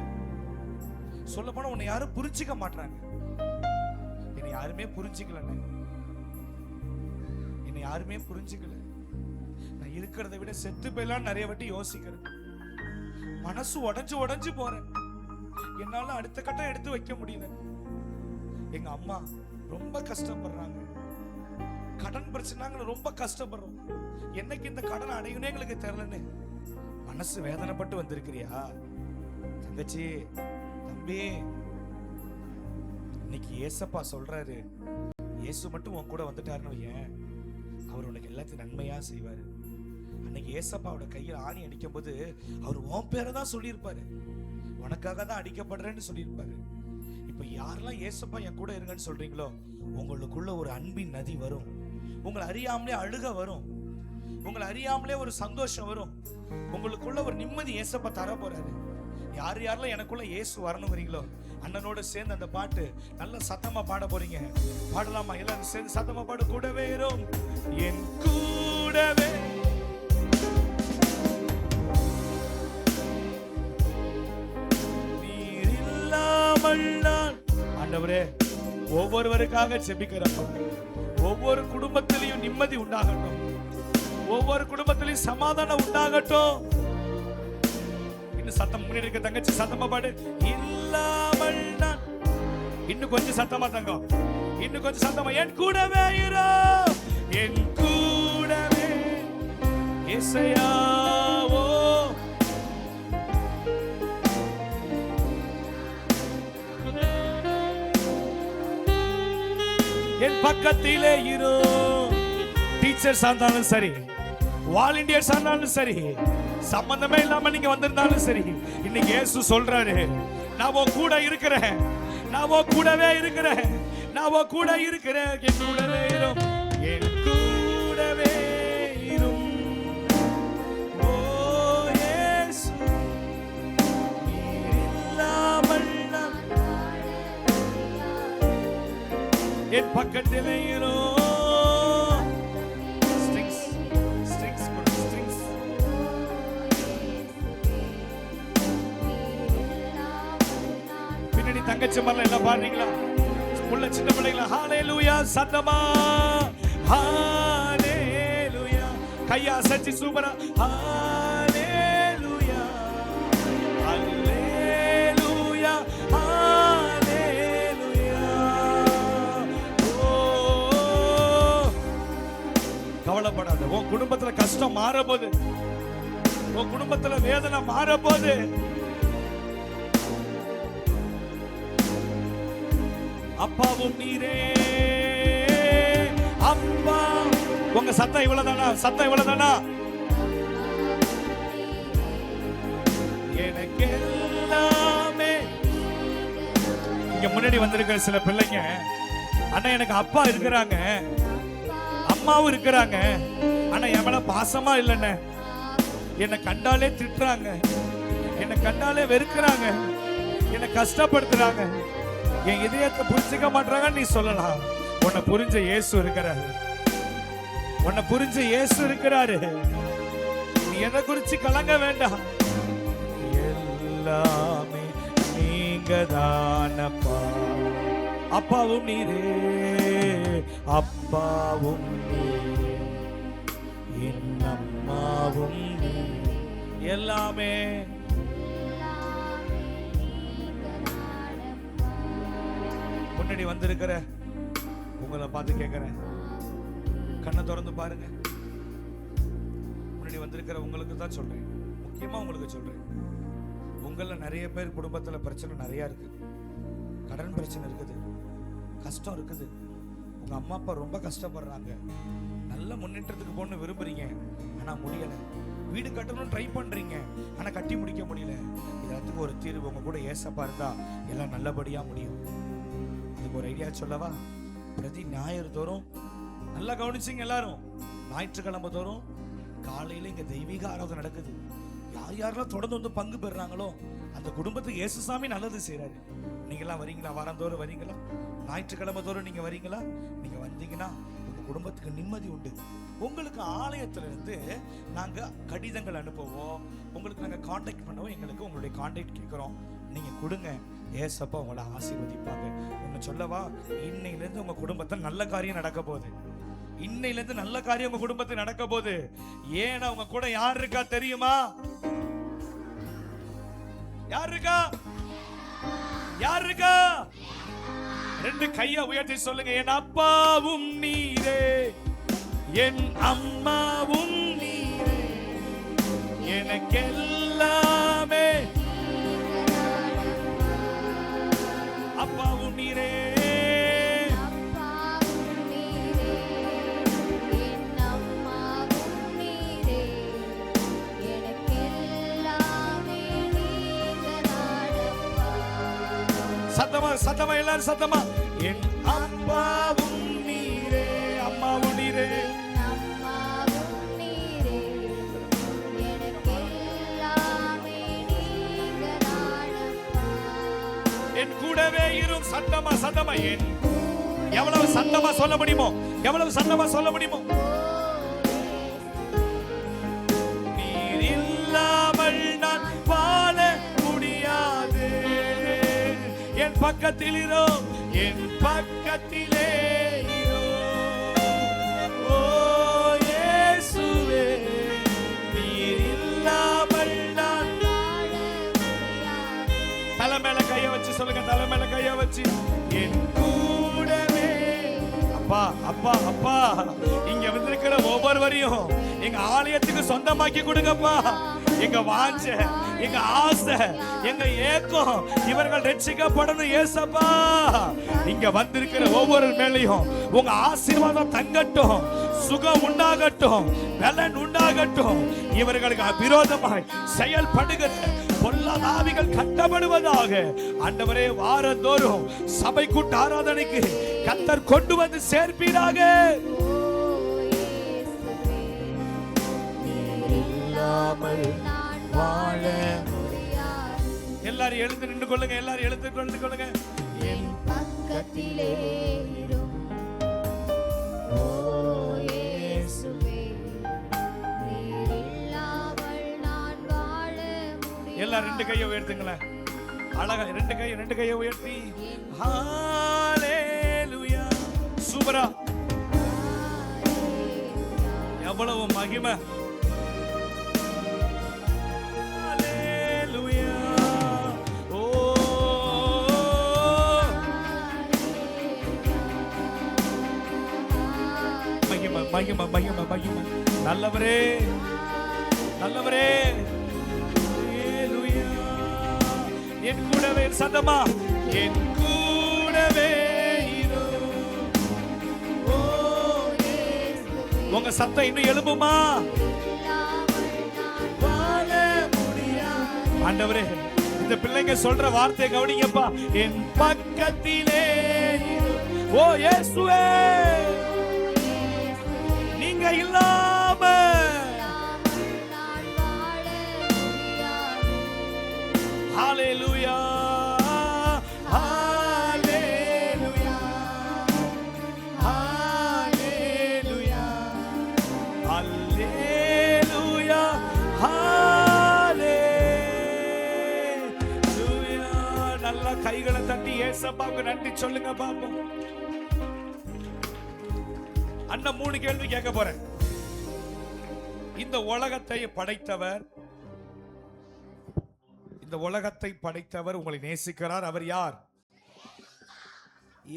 சொல்ல போனா உன்னை யாரும் புரிஞ்சிக்க மாட்டாங்க. என்னை யாருமே புரிஞ்சிக்கல, என்னை யாருமே புரிஞ்சிக்கல. நான் இருக்கிறத விட செத்து போயெல்லாம் நிறைய வாட்டி யோசிக்கிறேன். மனசு உடைஞ்சு உடைஞ்சு போறேன். என்னால அடுத்த கட்டம் எடுத்து வைக்க முடியல. எங்க அம்மா ரொம்ப கஷ்டப்படுறாங்க. கடன் பிரச்சனை ரொம்ப கஷ்டப்படுறோம். என்னைக்கு இந்த கடன் அடையணும் எங்களுக்கு தெரியலன்னு மனசு வேதனைப்பட்டு வந்திருக்கிறியா தங்கச்சி, தம்பி? இன்னைக்கு ஏசப்பா சொல்றாரு, இயேசு மட்டும் உன் கூட வந்துட்டாருன்னு ஏன் அவர் உனக்கு எல்லாத்தையும் நன்மையா செய்வாரு. அன்னைக்கு ஏசப்பாவோட கையில் ஆணி அடிக்கும் போது அவர் உன் பேரை தான் சொல்லியிருப்பாரு, உனக்காக தான் அடிக்கப்படுறேன்னு சொல்லியிருப்பாரு. இப்ப யாரெல்லாம் ஏசப்பா என் கூட இருங்கன்னு சொல்றீங்களோ உங்களுக்குள்ள ஒரு அன்பின் நதி வரும். உங்களை அறியாமலே அழுக வரும், உங்களை அறியாமலே ஒரு சந்தோஷம் வரும், உங்களுக்குள்ள ஒரு நிம்மதி ஏசப்பா தர போறாரு. யார் யாரெல்லாம் எனக்குள்ள இயேசு வரணுங்கிறீங்களோ அண்ணனோட சேர்ந்து அந்த பாட்டு நல்ல சத்தமா பாட போறீங்க. பாடலாமா? எல்லாரும் சேர்ந்து சத்தமா பாடு. கூடவே இரும், என் கூடவே. நீர் இல்லாமல் நான். ஆண்டவரே, ஒவ்வொருவருக்காக ஜெபிக்கிறப்ப ஒவ்வொரு குடும்பத்திலையும் நிம்மதி உண்டாகட்டும், ஒவ்வொரு குடும்பத்திலையும் சமாதானம் உண்டாகட்டும். இன்னும் சத்தம் முன்னாடி இருக்க தங்கச்சி சத்தமா பாடு. இல்லாமல் நான். இன்னும் கொஞ்சம் சத்தமா தங்கம், இன்னும் கொஞ்சம் சத்தமா. என் கூடவே இரு, என் கூடவே இசையாவோ. என் பக்கத்திலே இரு. டீச்சர்ஸ் இருந்தாலும் சரி, வாலண்டியர்ஸ் இருந்தாலும் சரி, சம்பந்தமே இல்லாம நீங்க வந்திருந்தாலும் சரி, இன்னைக்கு இயேசு சொல்றாரு, நான் உன் கூட இருக்கிறேன், நான் உன் கூடவே இருக்கிறேன், நான் உன் கூட இருக்கிறேன். என் கூடவே இரும், என் கூடவே இரும். ஓ இயேசு, நீர் இல்லாமல் நான் என் பக்கத்திலே இரும். தங்கச்சி மரல எல்லாம் பாடுறீங்களா? உள்ள சின்ன பிள்ளைகளா ஹalleluya சத்தமா ஹalleluya கையா சச்சி சூப்பரா ஹalleluya ஹalleluya ஹalleluya. ஓ கவலைப்படாத, உன் குடும்பத்துல கஷ்டம் மாறப்போகுது, உன் குடும்பத்துல வேதனை மாறப்போகுது. அப்பாவும் நீரே அப்பா. உங்க சத்தம் இவ்வளவுதானா? சத்தம் இவ்வளவுதானா? எனக்கு எல்லாமே. இங்க முன்னாடி வந்திருக்கிற சில பிள்ளைங்க, அண்ணா எனக்கு அப்பா இருக்கிறாங்க, அம்மாவும் இருக்கிறாங்க, ஆனா என் மேல பாசமா இல்லைன்னு என்னை கண்டாலே திட்டுறாங்க, என்னை கண்டாலே வெறுக்கிறாங்க, என்னை கஷ்டப்படுத்துறாங்க, என் இதயத்தை புரிஞ்சுக்க மாட்டாங்கன்னு நீ சொல்லலாம். உன்னை புரிஞ்ச இயேசு இருக்கிறாரு, உன்னை புரிஞ்ச இயேசு இருக்கிறாரு. நீ எதை குறிச்சு கலங்க வேண்டாம். எல்லாமே நீங்க தானப்பா. அப்பாவும் நீரே, அப்பாவும் நீரே, என் அம்மாவும் நீரே, எல்லாமே. முன்னாடி வந்திருக்கிற உங்களை பார்த்து கேட்கிறேன், கண்ணை திறந்து பாருங்க. முன்னாடி வந்திருக்கிற உங்களுக்கு தான் சொல்றேன், முக்கியமா உங்களுக்கு சொல்றேன். உங்கள நிறைய பேர் குடும்பத்துல பிரச்சனை நிறைய இருக்கு, கடன் பிரச்சனை இருக்குது, கஷ்டம் இருக்குது, உங்க அம்மா அப்பா ரொம்ப கஷ்டப்படுறாங்க, நல்ல முன்னேற்றத்துக்கு போகணும்னு விரும்புறீங்க ஆனா முடியல, வீடு கட்டணும்னு ட்ரை பண்றீங்க ஆனா கட்டி முடிக்க முடியல. எல்லாத்துக்கும் ஒரு தீர்வு உங்க கூட ஏசப்பா இருந்தா எல்லாம் நல்லபடியா முடியும். இதுக்கு ஒரு ஐடியா சொல்லவா? பிரதி ஞாயிறு தோறும் நல்லா கவனிச்சிங்க எல்லாரும், ஞாயிற்றுக்கிழமை தோறும் காலையில இங்க தெய்வீக ஆராதனை நடக்குது. யார் யாரெல்லாம் தொடர்ந்து வந்து பங்கு பெறுறாங்களோ அந்த குடும்பத்துக்கு இயேசுசாமி நல்லது செய்யறாரு. நீங்களாம் வரீங்களா? வாரந்தோறும் வரீங்களா? ஞாயிற்றுக்கிழமை தோறும் நீங்க வரீங்களா? நீங்க வந்தீங்கன்னா உங்க குடும்பத்துக்கு நிம்மதி உண்டு. உங்களுக்கு ஆலயத்திலிருந்து நாங்க கடிதங்கள் அனுப்புவோம், உங்களுக்கு நாங்க கான்டாக்ட் பண்ணுவோம், எங்களுக்கு உங்களுடைய கான்டாக்ட் கேட்கிறோம், நீங்க கொடுங்க, ஏசப்பா உங்களை ஆசீர்வதிப்பாங்க. ஒன்னு சொல்லவா? இன்னையிலிருந்து உங்க குடும்பத்தை நல்ல காரியம் நடக்க போகுது. இன்னையிலிருந்து நல்ல காரியம் உங்க குடும்பத்தில் நடக்க போகுது. ஏன்னா உங்க கூட யார் இருக்கா தெரியுமா? யார் இருக்கா? யார் இருக்கா? ரெண்டு கையை உயர்த்தி சொல்லுங்க, என் அப்பாவும் நீரே, என் அம்மாவும் நீரே, எனக்கு எல்லாமே. அப்பாவும் நீரே, சத்தமா சத்தமா எல்லாரும் சத்தமா, என் அப்பாவும் நீரே, அம்மாவும் நீரே, என் கூடவே இரும். சத்தமா சத்தமா, என் எவ்வளவு சத்தமா சொல்ல முடியுமோ, எவ்வளவு சத்தமா சொல்ல முடியுமோ. நீர் இல்லாமல் நான் வாழ முடியாது. என் பக்கத்தில் இரு, என் பக்கத்திலே இரு. ஓ இயேசுவே, நீர் இல்லாமல் நான் வாழ முடியாது. தலை மேல கைய வச்சு சொல்லுங்க, தலை மேல கைய வச்சு, என் கூடவே. அப்பா அப்பா அப்பா, இங்க வந்திருக்கிற ஒவ்வொருவரையும் எங்க ஆலயத்துக்கு சொந்தமாக்கி கொடுங்கப்பா. எங்க வாஞ்ச எங்க ஆசை, எங்க ஏக்கம் இவர்கள் ரட்சிக்கப்படணும் ஏசப்பா. இங்க வந்திருக்கிற ஒவ்வொரு மேலையும் உங்க ஆசீர்வாதம் தங்கட்டும், சுகம் உண்டாகட்டும், பலன் உண்டாகட்டும். இவர்களுக்கு விரோதமாய் செயல்படுகிற பொல்லாத ஆவிகள் கட்டப்படுவதாக. ஆண்டவரே, வாரந்தோறும் சபை கூட்ட ஆராதனைக்கு கர்த்தர் கொண்டு வந்து சேர்ப்பீராக. எல்லாரும் எழுந்து நின்று கொள்ளுங்க, எல்லாரும் எழுந்து கொண்டு கொள்ளுங்க. என் பக்கத்திலே இரும் ஓ இயேசுவே, நீர் இல்லாமல் நான் வாழ முடியாது. எல்லாரும் ரெண்டு கையை உயர்த்துங்களேன். அழகா ரெண்டு கையை உயர்த்தி ஹalleluya. சூப்பரா, எவ்வளவு மகிமை. ஹalleluya. ஓ மகிமை மகிமை மகிமை மகிமை. நல்லவரே நல்லவரே. ஹalleluya. என் கூடவே சத்தமா, என் கூடவே இரு. ஓ உங்க சத்தம் இன்னும் எழும்புமா? வாழ முடியாது. ஆண்டவரே, இந்த பிள்ளைங்க சொல்ற வார்த்தையை கவனிங்கப்பா. என் பக்கத்திலே இரு. ஓ இயேசுவே, நீங்க இல்லாம ஹalleluya ஹalleluya ஹalleluya ஹalleluya ஹalleluya. நல்ல கைகளை தட்டி ஏசப்பாவுக்கு நன்றி சொல்லுங்க பாப்போம். அண்ணன் 3 கேள்வி கேட்க போறேன். இந்த உலகத்தை படைத்தவர், இந்த உலகத்தை படைத்தவர் உங்களை நேசிக்கிறார். அவர் யார்?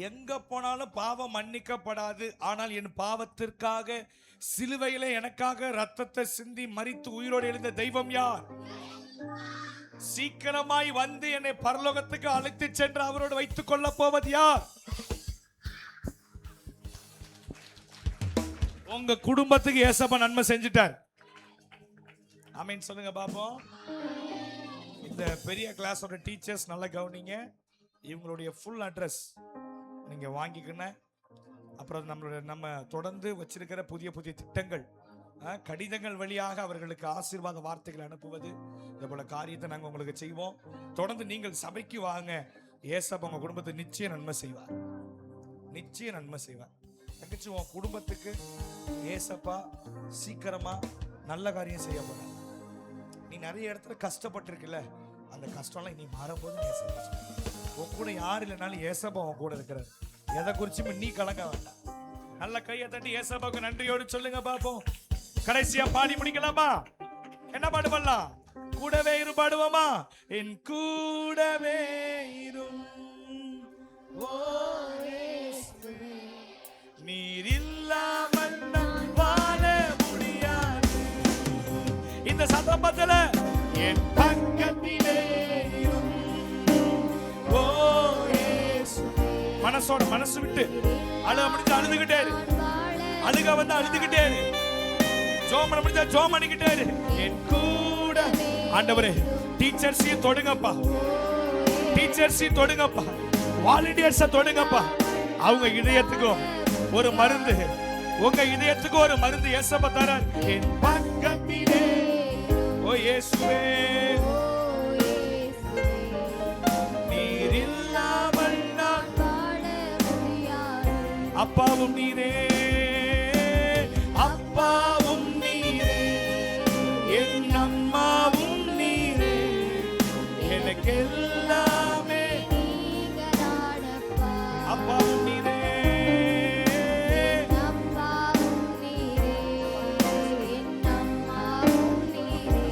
எங்க போனாலும் பாவம் மன்னிக்கப்படாது. ஆனால் என் பாவத்திற்காக சிலுவையிலே எனக்காக ரத்தத்தை சிந்தி மரித்து உயிரோடு எழுந்த தெய்வம் யார்? சீக்கிரமாய் வந்து என்னை பரலோகத்துக்கு அழைத்து சென்று அவரோடு வைத்துக் கொள்ள போவது யார்? உங்க குடும்பத்துக்கு ஏசப்பா நன்மை செஞ்சிட்டார். ஆமென் சொல்லுங்க பாப்போம். இந்த பெரிய கிளாஸோட டீச்சர்ஸ் நல்லா கவனிங்க. இவங்களுடைய ஃபுல் அட்ரஸ் நீங்க வாங்கிக்கணும். அப்புறம் நம்ம தொடர்ந்து வச்சிருக்கிற புதிய புதிய திட்டங்கள், கடிதங்கள் வழியாக அவர்களுக்கு ஆசீர்வாத வார்த்தைகள் அனுப்புவது, இதே போல காரியத்தை நாங்கள் உங்களுக்கு செய்வோம். தொடர்ந்து நீங்கள் சபைக்கு வாங்க. ஏசப்பா உங்க குடும்பத்தை நிச்சயம் நன்மை செய்வார், நிச்சயம் நன்மை செய்வார். தங்கச்சி, உன் குடும்பத்துக்கு ஏசப்பா சீக்கிரமா நல்ல காரியம் செய்ய போற. நீ நிறைய இடத்துல கஷ்டப்பட்டிருக்கல, அந்த கஷ்டம்லாம் நீ மாறும்போது உன் கூட யார் இல்லைனாலும் ஏசப்பா உன் கூட இருக்கிறார். எதை குறிச்சும் நீ கலங்க வேண்டாம். நல்ல கையை தட்டி ஏசப்பாவுக்கு நன்றியோடு சொல்லுங்க பாப்போம். கடைசியா பாடி முடிக்கலாமா? என்ன பாடு பண்ணலாம்? கூடவே இரு பாடுவோமா? என் கூடவே இரும் ஓ இயேசுவே, நீர் இல்லாமல் நான் வாழ முடியாது. இந்த சந்தர்ப்பத்துல என் பக்கத்திலே இரும் ஓ இயேசுவே. மனசோட மனசு விட்டு அழுக முடிஞ்சு அழுதுகிட்டே இரு, அழுக வந்து அழுதுகிட்டே இரு, ஜோம் பண்ண முடிஞ்சா ஜோம் பண்ணிக்கிட்டே இரு. என் கூட ஆண்டவரே, டீச்சர்ஸையும் தொடுங்கப்பா, டீச்சர்ஸையும் தொடுங்கப்பா, வாலண்டியர்ஸை தொடுங்கப்பா. அவங்க இதயத்துக்கும் ஒரு மருந்து, உங்க இதயத்துக்கும் ஒரு மருந்து ஏசப்பா தரார். என் பக்கத்திலே ஓ இயேசுவே, நீர் இல்லாமல் நான் வாழ முடியாது. அப்பாவும் நீரே, அப்பாவும் நீரே, என் அம்மாவும் நீரே, எனக்கு எல்லாமே அப்பாவும் நீரே, அப்பாவும் நீரே, என் அம்மாவும் நீரே,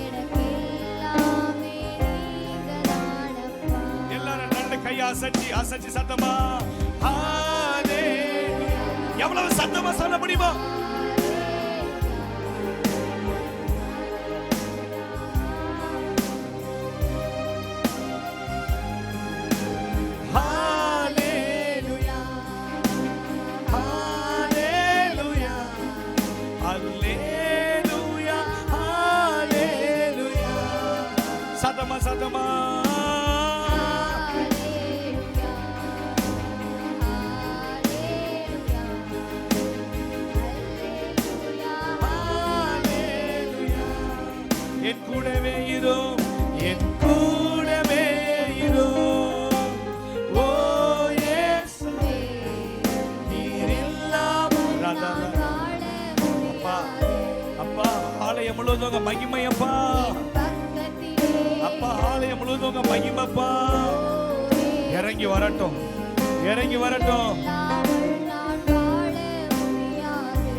எனக்கு எல்லாமே நீங்கதானப்பா. எல்லாரும் நல்ல கையை அசைச்சு அசைச்சு சத்தமா ஹalleluya. எவ்வளவு சத்தமா சொல்ல முடியுமா? ஆலயம் முழுவதும் உங்க மகிமையப்பா. பக்கத்திலே அப்பா ஆலயம் முழுவதும் உங்க மகிமைப்பா. இறங்கி வரட்டும், இறங்கி வரட்டும். இல்லாமல் நான் வாழ முடியாது.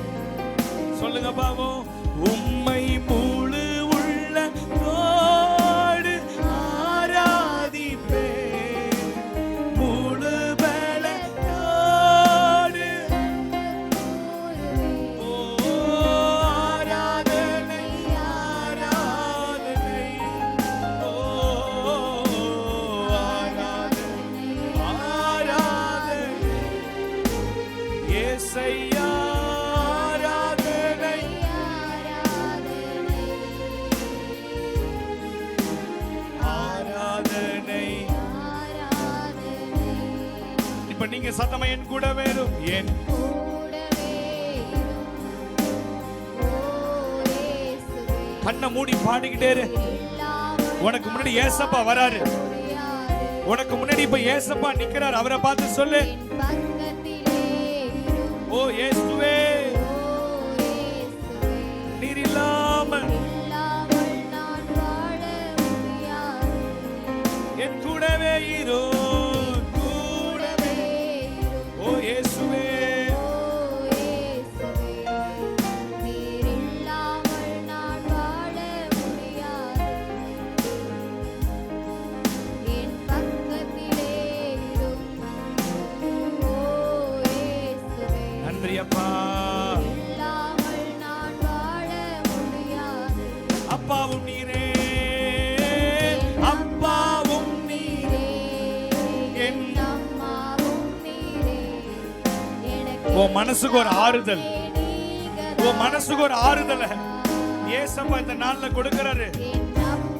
சொல்லுங்க பாவம். உம்மை முழு உள்ளத்தோடு ஆராதிப்பே, முழு பலத்தோடு. ஓ ஆராதனை, ஆராதனை, ஓ ஆராதனை, ஆராதனை இயேசையா. இப்ப நீங்க சத்தமா என் கூட வேணும், என் கண்ணை மூடி பாடிக்கிட்டே இரு. உனக்கு முன்னாடி ஏசப்பா வராரு, உனக்கு முன்னாடி இப்ப ஏசப்பா நிக்கிறாரு. அவரை பார்த்து சொல்லு, ஓ இயேசுவே நீர் இல்லாமல் என் கூடவே இரு. அப்பாவும் நீரே, அப்பாவும் நீரே, என் உன் மனசுக்கு ஒரு ஆறுதல், உன் மனசுக்கு ஒரு ஆறுதல் ஏசப்பா இந்த நாள்ல கொடுக்கிறாரு.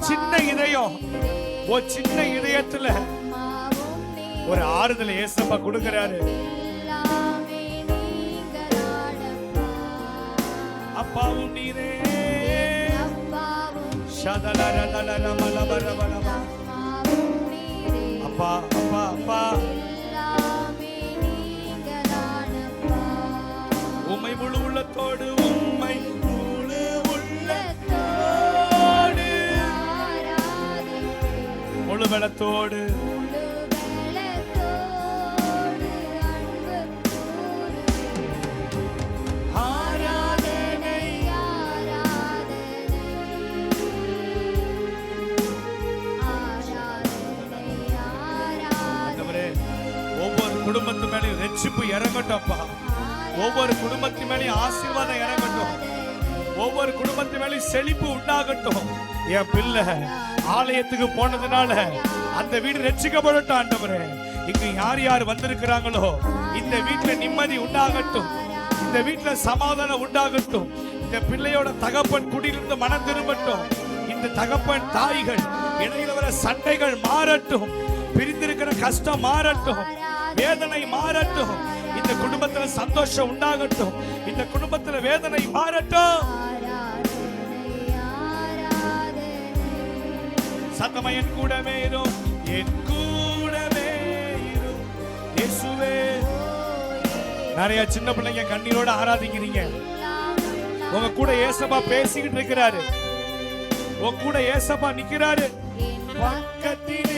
சின்ன இதயம், ஒரு சின்ன இதயத்துல ஒரு ஆறுதல் ஏசப்பா கொடுக்கிறாரு. அப்பாவும் நீரே, அப்பா அப்பா அப்பா உம்மை முழு உள்ளத்தோடு, உம்மை முழு உள்ளத்தோடு, முழு பலத்தோடு, குடும்பத்து மேலே ரட்சிப்பு இறங்கட்டும். ஒவ்வொரு குடும்பத்து மேலே ஆசீர்வாதம் இறங்கட்டும். ஒவ்வொரு குடும்பத்து மேலே செழிப்பு உண்டாகட்டும். என் பிள்ளை ஆலயத்துக்கு போனதுனால அந்த வீடு ரட்சிக்கப்படட்டும். ஆண்டவரே, இங்க யார் யார் வந்திருக்கிறாங்களோ இந்த வீட்டுல நிம்மதி உண்டாகட்டும், இந்த வீட்டுல சமாதானம் உண்டாகட்டும். இந்த பிள்ளையோட தகப்பன் குடியிலிருந்து மனம் திரும்பட்டும். இந்த தகப்பன் தாய்கள் இடையில வர சண்டைகள் மாறட்டும். பிரிந்திருக்கிற கஷ்டம் மாறட்டும், வேதனை மாறட்டும். இந்த குடும்பத்துல சந்தோஷம் உண்டாகட்டும். இந்த குடும்பத்துல வேதனை மாறட்டும். சத்தமா என் கூடவே இரு, என் கூடவே இரு இயேசுவே. நிறைய சின்ன பிள்ளைங்க கண்ணீரோட ஆராதிக்கிறீங்க. உங்க கூட ஏசப்பா பேசிக்கிட்டு இருக்கிறாரு, உங்க கூட ஏசப்பா நிக்கிறாரு. பக்கத்திலே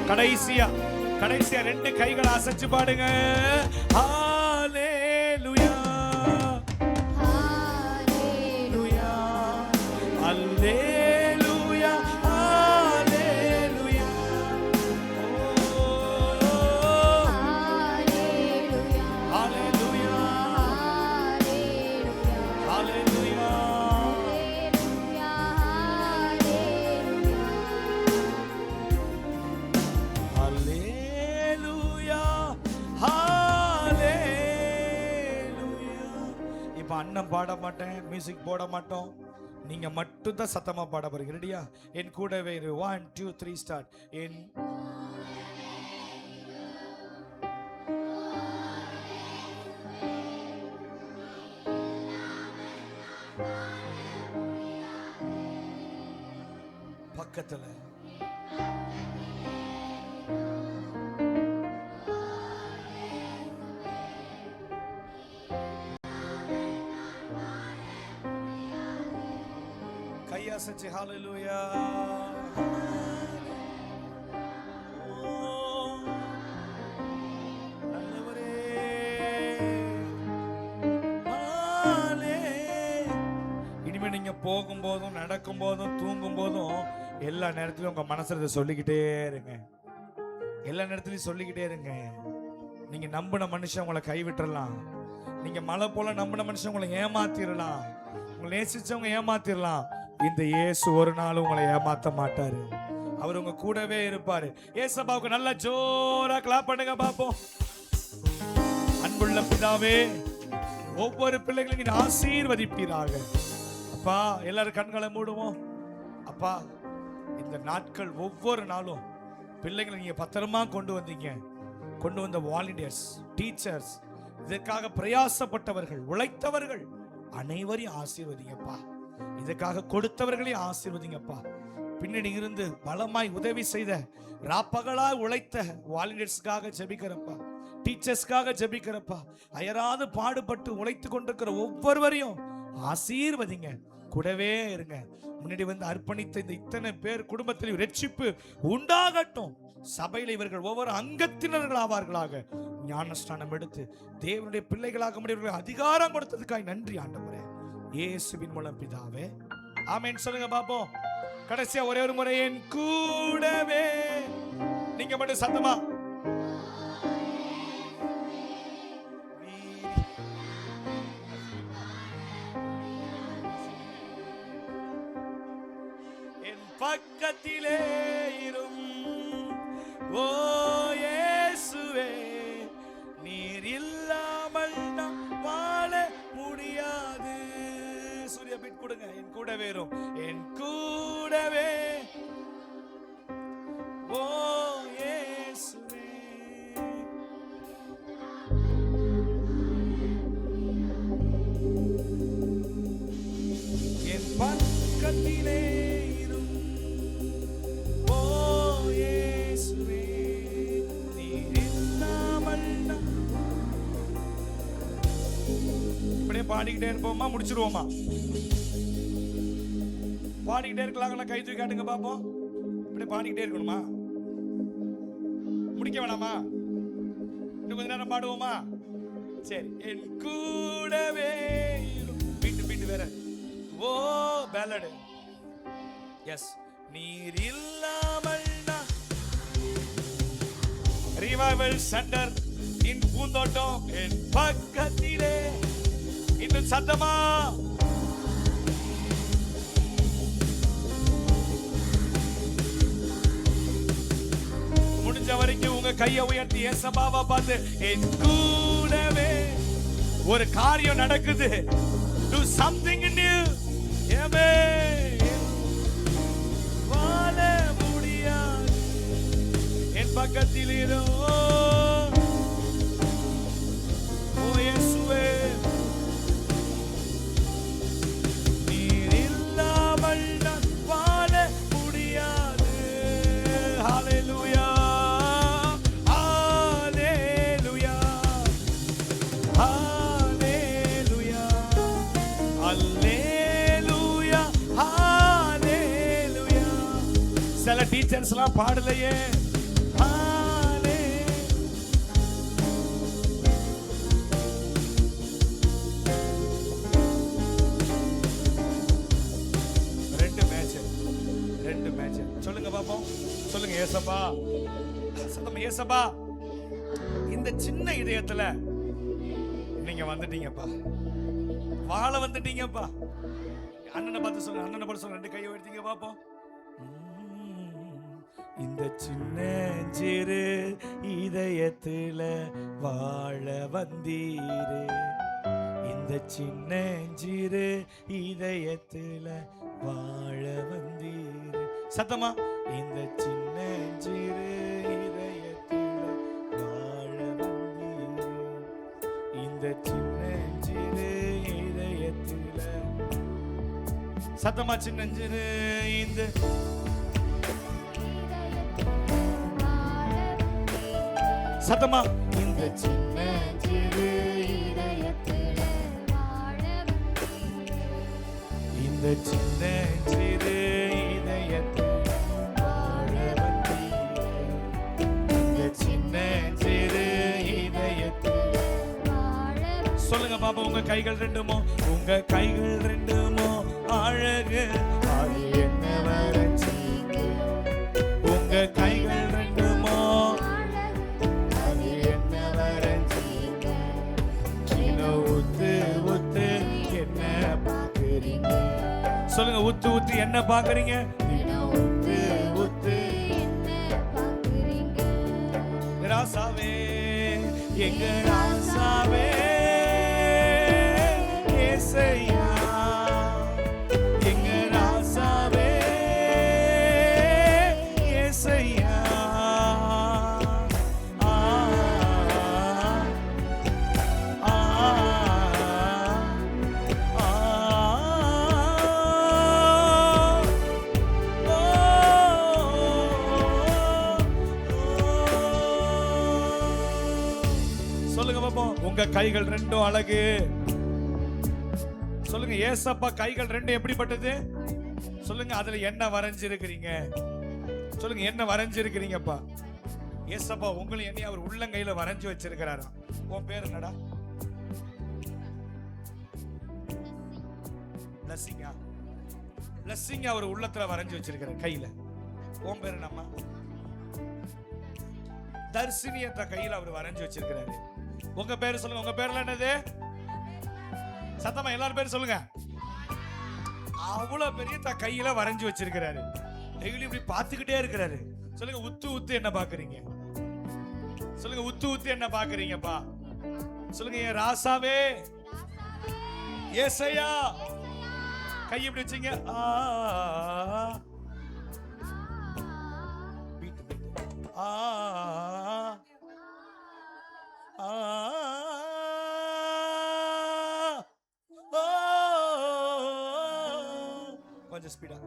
கடைசியா கடைசியா ரெண்டு கைகளை அசைச்சு பாடுங்க. ஹalleluya ஹalleluya ஹalleluya ஹalleluya ஹalleluya ஹalleluya அண்ணன் பாட மாட்டேன், மியூசிக் போட மாட்டோம், நீங்க மட்டும் தான் சத்தமா பாட போறீங்க. ரெடியா? என் கூடவே இரு. 1 2 3 ஸ்டார்ட். என் பக்கத்துல அசைச்சு ஹalleluya. நல்லவரே இனிமே நீங்க போகும்போதும் நடக்கும் போதும் தூங்கும் போதும் எல்லா நேரத்திலும் உங்க மனசுல இதை சொல்லிக்கிட்டே இருங்க. எல்லா நேரத்திலையும் சொல்லிக்கிட்டே இருங்க. நீங்க நம்பின மனுஷன் உங்களை கைவிட்டுறலாம். நீங்க மலை போல நம்பின மனுஷன் உங்களை ஏமாத்திரலாம். உங்களை நேசிச்சவங்க ஏமாத்திரலாம். இந்த இயேசு ஒரு நாள் உங்களை ஏமாத்த மாட்டாரு. அவர் உங்க கூடவே இருப்பாரு. ஏசப்பாவுக்கு நல்ல ஜோரா கிளாப் பண்ணுங்க பாப்போம். அன்புள்ள பிதாவே, ஒவ்வொரு பிள்ளைகளையும் நீங்க ஆசீர்வதிப்பீராக. அப்பா, எல்லாரும் கண்களை மூடுவோம். அப்பா, இந்த நாட்கள் ஒவ்வொரு நாளும் பிள்ளைகளை நீங்க பத்திரமா கொண்டு வந்தீங்க. கொண்டு வந்த வாலண்டியர்ஸ், டீச்சர்ஸ், இதற்காக பிரயாசப்பட்டவர்கள், உழைத்தவர்கள் அனைவரையும் ஆசீர்வதிங்கப்பா. இதற்காக கொடுத்தவர்களையும் ஆசீர்வதிங்கப்பா. பின்னணி இருந்து பலமாய் உதவி செய்த, ராப்பகலாய் உழைத்த வாலண்டியர்ஸ்க்காக ஜெபிக்கிறப்பா. டீச்சர்ஸ்க்காக ஜெபிக்கிறப்பா. அயராது பாடுபட்டு உழைத்து கொண்டிருக்கிற ஒவ்வொருவரையும் ஆசீர்வதிங்க. கூடவே இருங்க. முன்னாடி வந்து அர்ப்பணித்த இந்த இத்தனை பேர் குடும்பத்தில் ரட்சிப்பு உண்டாகட்டும். சபையில் இவர்கள் ஒவ்வொரு அங்கத்தினர்கள் ஆவார்களாக. ஞானஸ்நானம் எடுத்து தேவனுடைய பிள்ளைகளாக முடியவர்கள் அதிகாரம் கொடுத்ததுக்காக நன்றி ஆண்டவரே. இயேசுவின் மூலம் பிதாவே, ஆமென் சொல்லுங்க பாப்போம். கடைசியா ஒரே ஒரு முறை, என் கூடவே. நீங்க மட்டும் சத்தமா பக்கத்திலே இரும் ஓ இயேசுவே, நீர் இல்லாமல் நான் வாழ முடியாது. சூர்யா பீட் கொடுங்க. என் கூடவே இரும், என் கூடவே ஓ இயேசுவே. என் பக்கத்திலே பாடிக்கிட்டே இருப்போமா? முடிச்சிருவோமா? பாடிக்கிட்டே இருக்கலாங்களா? கை தூக்கி காட்டுங்க பாப்போம். இப்படி பாடிக்கிட்டே இருக்கணுமா? முடிக்க வேணாமா? இன்னும் கொஞ்ச நேரம் பாடுவோமா? சரி. என் கூடவே பீட்டு வேற. ஓ பேலடு. எஸ். நீர் இல்லாமல் நான் ரிவைவல் சென்டர் இன் பூந்தோட்டம் என் பக்கத்திலே. இன்னும் சத்தமா முடிஞ்ச வரைக்கும் உங்க கையை உயர்த்தி ஏசப்பாவை பார்த்து, என் கூடவே ஒரு காரியம் நடக்குது. Do something new. வாழ முடியாது என் பக்கத்தில் இதோ. ஓ இயேசுவே, சில டீச்சர்ஸ் எல்லாம் பாடலையே. ரெண்டு மேட்ச் சொல்லுங்க பாப்போம். சொல்லுங்க ஏசப்பா, சத்தமா ஏசப்பா. இந்த சின்ன இதயத்துல நீங்க வந்துட்டீங்கப்பா, வாழ வந்துட்டீங்கப்பா. அண்ணனை பார்த்து சொல்லுங்க, அண்ணனை பார்த்து சொல்லுங்க. ரெண்டு கையை எடுத்தீங்க பாப்போம். இந்த சின்ன சிறு இதயத்துல வாழ வந்தீரு. இந்த சின்ன சிறு இதயத்துல வாழ வந்தீரு. சத்தமா, இந்த சின்ன சிறு இதயத்துல வாழ வந்தீரு. இந்த சின்ன சிறு இதயத்துல. சத்தமா, சின்னஞ்சிறு இந்த சத்தமா, இந்த சின்ன சிறு இதயத்துல வாழ வந்தீரு. இந்த சின்ன சிறு பாப்பா உங்க கைகள் ரெண்டுமோ, உங்க கைகள் ரெண்டுமோ அழகு, அது என்ன வரைஞ்சீங்க. உங்க கைகள் ரெண்டுமோ அது என்ன வரைஞ்சீங்க. உத்து உத்து என்ன பாக்குறீங்க. சொல்லுங்க, உத்து உத்து என்ன பாக்குறீங்க. உத்து உத்து ராசாவே, எங்க ராசாவே, ஏசையா, எங்க ராசாவே, ஏசையா. ஆ, ஆ, ஆ, சொல்லுங்க பாப்போம், உங்க கைகள் ரெண்டும் அழகு. சொல்லுங்க, ஏசப்பா கைகள் ரெண்டும் எப்படிப்பட்டது. சொல்லுங்க, அதுல என்ன வரைஞ்சிருக்கிறீங்க. சொல்லுங்க, என்ன வரைஞ்சிருக்கிறீங்கப்பா. ஏசப்பா உங்களை என்னைய அவர் உள்ளங்கையில வரைஞ்சு வச்சிருக்கிறாரா. உன் பேர் என்னடா. லஸ்ஸிங்கா. லஸ்ஸிங்கா அவர் உள்ளத்துல வரைஞ்சு வச்சிருக்கிற கையில. உன் பேர் என்னம்மா. தர்சினியத்த கையில அவர் வரைஞ்சு வச்சிருக்கிறாரு. உங்க பேரு சொல்லுங்க. உங்க பேர்ல என்னது. சத்தமா எல்லாரும் பேர் சொல்லுங்க. அவ்வளவு பெரிய கையில வரைஞ்சு வச்சிருக்கிறாரு. டெய்லி இப்படி பார்த்துக்கிட்டே இருக்கிறாரு. சொல்லுங்க, உத்து உத்து என்ன பாக்குறீங்க. சொல்லுங்க, உத்து உத்து என்ன பாக்குறீங்கப்பா. சொல்லுங்க, என் ராசாவே, ஏசையா. கை எப்படி வச்சீங்க. கொஞ்சம் ஸ்பீடா.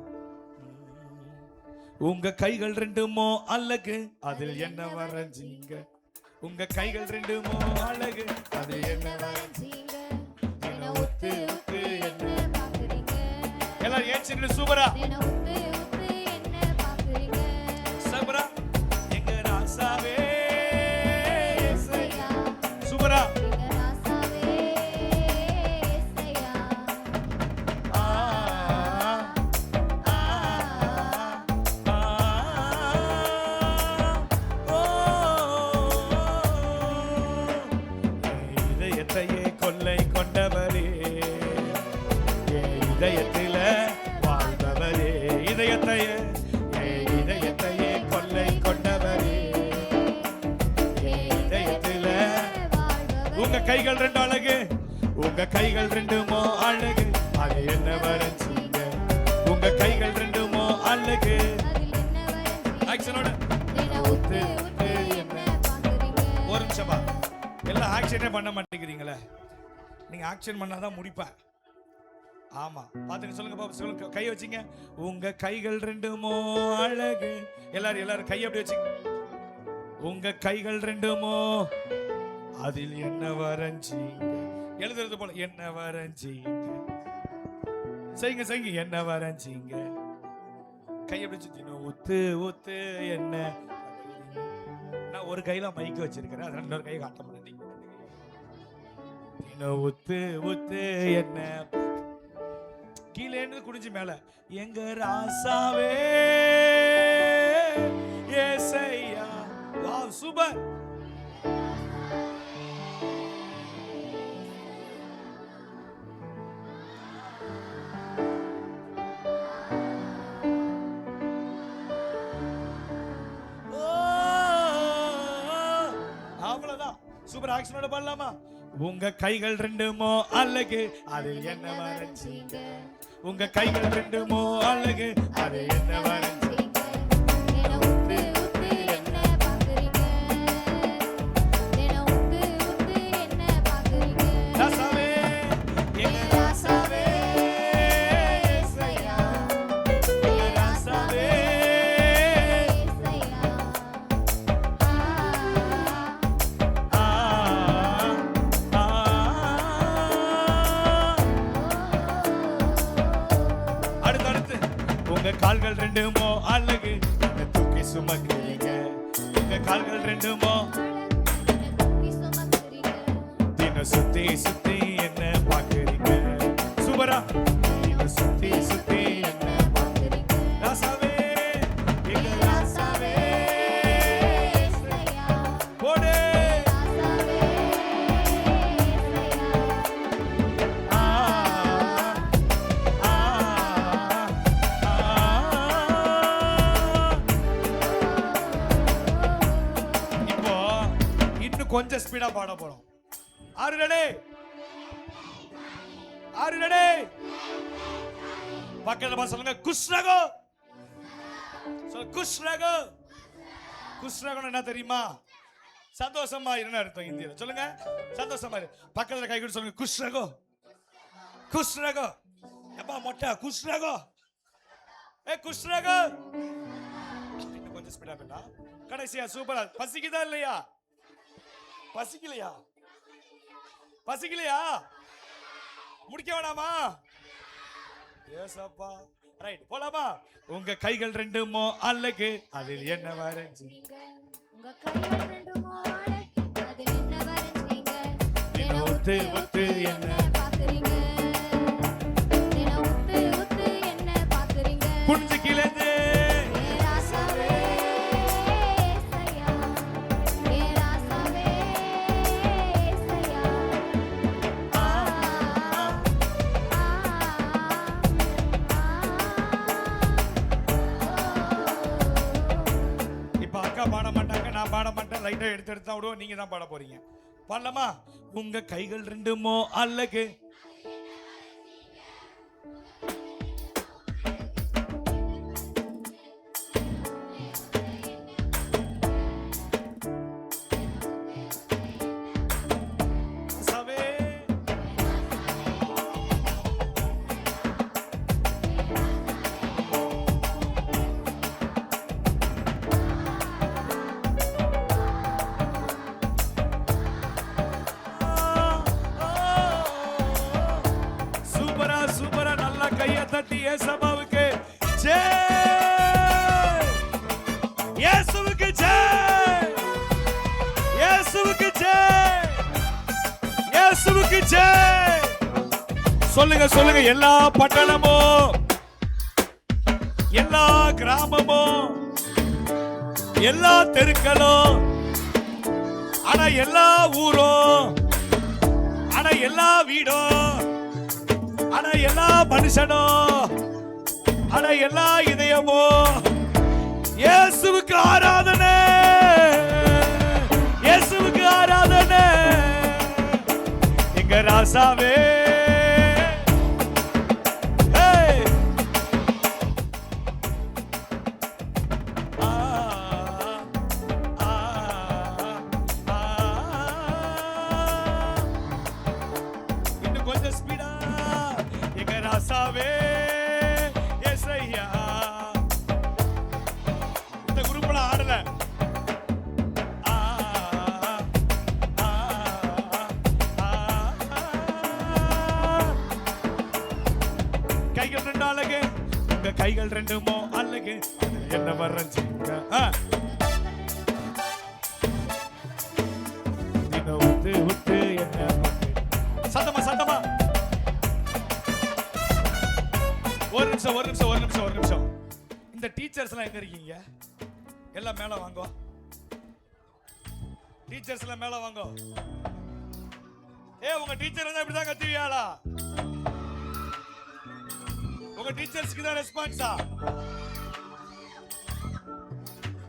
உங்க கைகள் ரெண்டுமோ அழகு, அதில் என்ன வரைஞ்சீங்க. உங்க கைகள் ரெண்டுமோ அழகு, அதில் என்ன வரைஞ்சீங்க. உத்து உத்து என்ன பாக்குறீங்க. எல்லாரும் ஏன் சூப்பரா சூப்பரா. எங்க ராசாவே, சூப்பரா. இதயத்தையே கொள்ளை கொண்டவரே, இதயத்தில வாழ்ந்தவரே, இதயத்தையே இதயத்தையே கொள்ளை கொண்டவரே, இதயத்தில. உங்க கைகள் ரெண்டு அழகு, உங்க கைகள் ரெண்டுமோ அழகு, அது என்ன வரைஞ்சீங்க. உங்க கைகள் ரெண்டுமோ அழகு. ஆக்ஷனோட ஒரு நிமிஷமா. எல்லாம் ஆக்ஷனே பண்ண மாட்டேங்கிறீங்களே. நீங்க ஆக்ஷன் பண்ணாதான் முடிப்பேன். ஆமா, பாத்துங்க. சொல்லுங்க பாப்பா, சொல்லுங்க. கை வச்சீங்க. உங்க கைகள் ரெண்டுமோ அழகு. எல்லாரும் கை அப்படி வச்சுங்க. உங்க கைகள் ரெண்டுமோ அதில் என்ன வரைஞ்சீங்க. எழுதுறது போல என்ன வரைஞ்சீங்க. செய்யுங்க செய்யுங்க. என்ன வரைஞ்சீங்க. கை அப்படி வச்சு. உத்து உத்து என்ன. நான் ஒரு கையில மைக்கு வச்சிருக்கிறேன், அதனால இன்னொரு கை காட்ட மாட்டேன். உத்து உத்து என்ன. கீழே குடிஞ்சு மேல. எங்க ராசாவே, ஏசையா. Wow, super. அவ்வளவுதான். சூப்பர். ஆக்ஷனோட பண்ணலாமா. உங்க கைகள் ரெண்டுமோ அழகு, அதில் என்ன வரைஞ்சீங்க. உங்க கைகள் ரெண்டுமோ அழகு, அது என்ன வரைஞ்சீங்க. உத்து உத்து என்ன பாக்குறீங்க. உத்து உத்து என்ன பாக்குறீங்க. ராசாவே, எங்க ராசாவே, ஏசையா, எங்க ராசாவே, ஏசையா. உங்க கால்கள் ரெண்டுமோ அழகு, தூக்கி சுமக்கிறீங்க. உங்க கால்கள் ரெண்டுமோ தின சுத்தி சுத்தி என்ன இன்னும் கொஞ்சம் ஸ்பீடா பாட போறோம். ஆறு ரெடி, ஆறு ரெடி. பக்கத்துல சொல்லுங்க குஷ்ரகோ. சொல்லுங்க குஷ்ரகோ. குஷ்ரகோ என்ன தெரியுமா? சந்தோஷமா இருன்னு அர்த்தம் இந்தியில. சொல்லுங்க சந்தோஷமா இரு. பக்கத்துல கை கொடுத்து சொல்லுங்க குஷ்ரகோ. குஷ்ரகோ. எப்பா மொட்டை குஷ்ரகோ. ஏ குஷ்ரகோ. இன்னும் கொஞ்சம் ஸ்பீடா பண்ணா. கடைசியா சூப்பரா. பசிக்குதா இல்லையா? பசிக்கலையா? பசிக்கலையா? முடிக்க வேணாமா? ஏசப்பா. ரைட் போலாமா? உங்க கைகள் ரெண்டுமோ அழகு, அதில் என்ன வரைஞ்சீங்க? உங்க கைகள் ரெண்டுமோ அழகு, அதில் என்ன வரைஞ்சீங்க? என்ன ஒத்து ஒத்து என்ன பாக்குறீங்க? என்ன ஒத்து ஒத்து என்ன பாக்குறீங்க? குனிஞ்சு கிழந்து ஏ ராசாவே ஏசையா, ஏ ராசாவே ஏசையா. இப்ப அக்கா பாட மாட்டாங்க, நான் பாட மாட்டேன். லைட்டா எடுத்து எடுத்து தான் விடுவோம். நீங்க தான் பாட போறீங்க. பாடலாமா? உங்க கைகள் ரெண்டுமோ அழகு. சவே. சூப்பரா சூப்பரா நல்லா கையை தட்டி ஏசப்பாவுக்கு ஜெய். இயேசுவுக்கு ஜெய். இயேசுவுக்கு ஜெய். இயேசுவுக்கு ஜெய். சொல்லுங்க சொல்லுங்க. எல்லா பட்டணமும், எல்லா கிராமமும், எல்லா தெருக்களும், ஆனா எல்லா ஊரும், ஆனா எல்லா வீடும், ஆனா எல்லா மனுஷனும், ஆனா எல்லா இதயமும் இயேசுவுக்கு ஆராதனை. இயேசுவுக்கு ஆராதனை. எங்க ராசாவே. Hey! ஆ, ஆ, ஆ. இன்னும் கொஞ்சம் ஸ்பீடா. எங்க ராசாவே ஏசையா. இந்த குரூப்ல ஆடல. ஆ, ஆ, ஆ, ஆ. கைகள் ரெண்டு அழகு. உங்க கைகள் ரெண்டுமோ அழகு, அதில் என்ன வரைஞ்சீங்க? இன்னும் உத்து உத்து என்ன பண்ணீங்க? சத்தமா சத்தமா. ஒரு நிமிஷம் ஒரு நிமிஷம் ஒரு நிமிஷம் ஒரு நிமிஷம். இந்த டீச்சர்ஸ் எல்லாம் எங்க இருக்கீங்க? எல்லாம் மேல வாங்க. டீச்சர்ஸ் எல்லாம் மேல வாங்க. ஏ உங்க டீச்சர் இருந்தா இப்படிதான் கத்துவியாளா? உங்க டீச்சர்ஸ்க்கு தான் ரெஸ்பான்ஸா?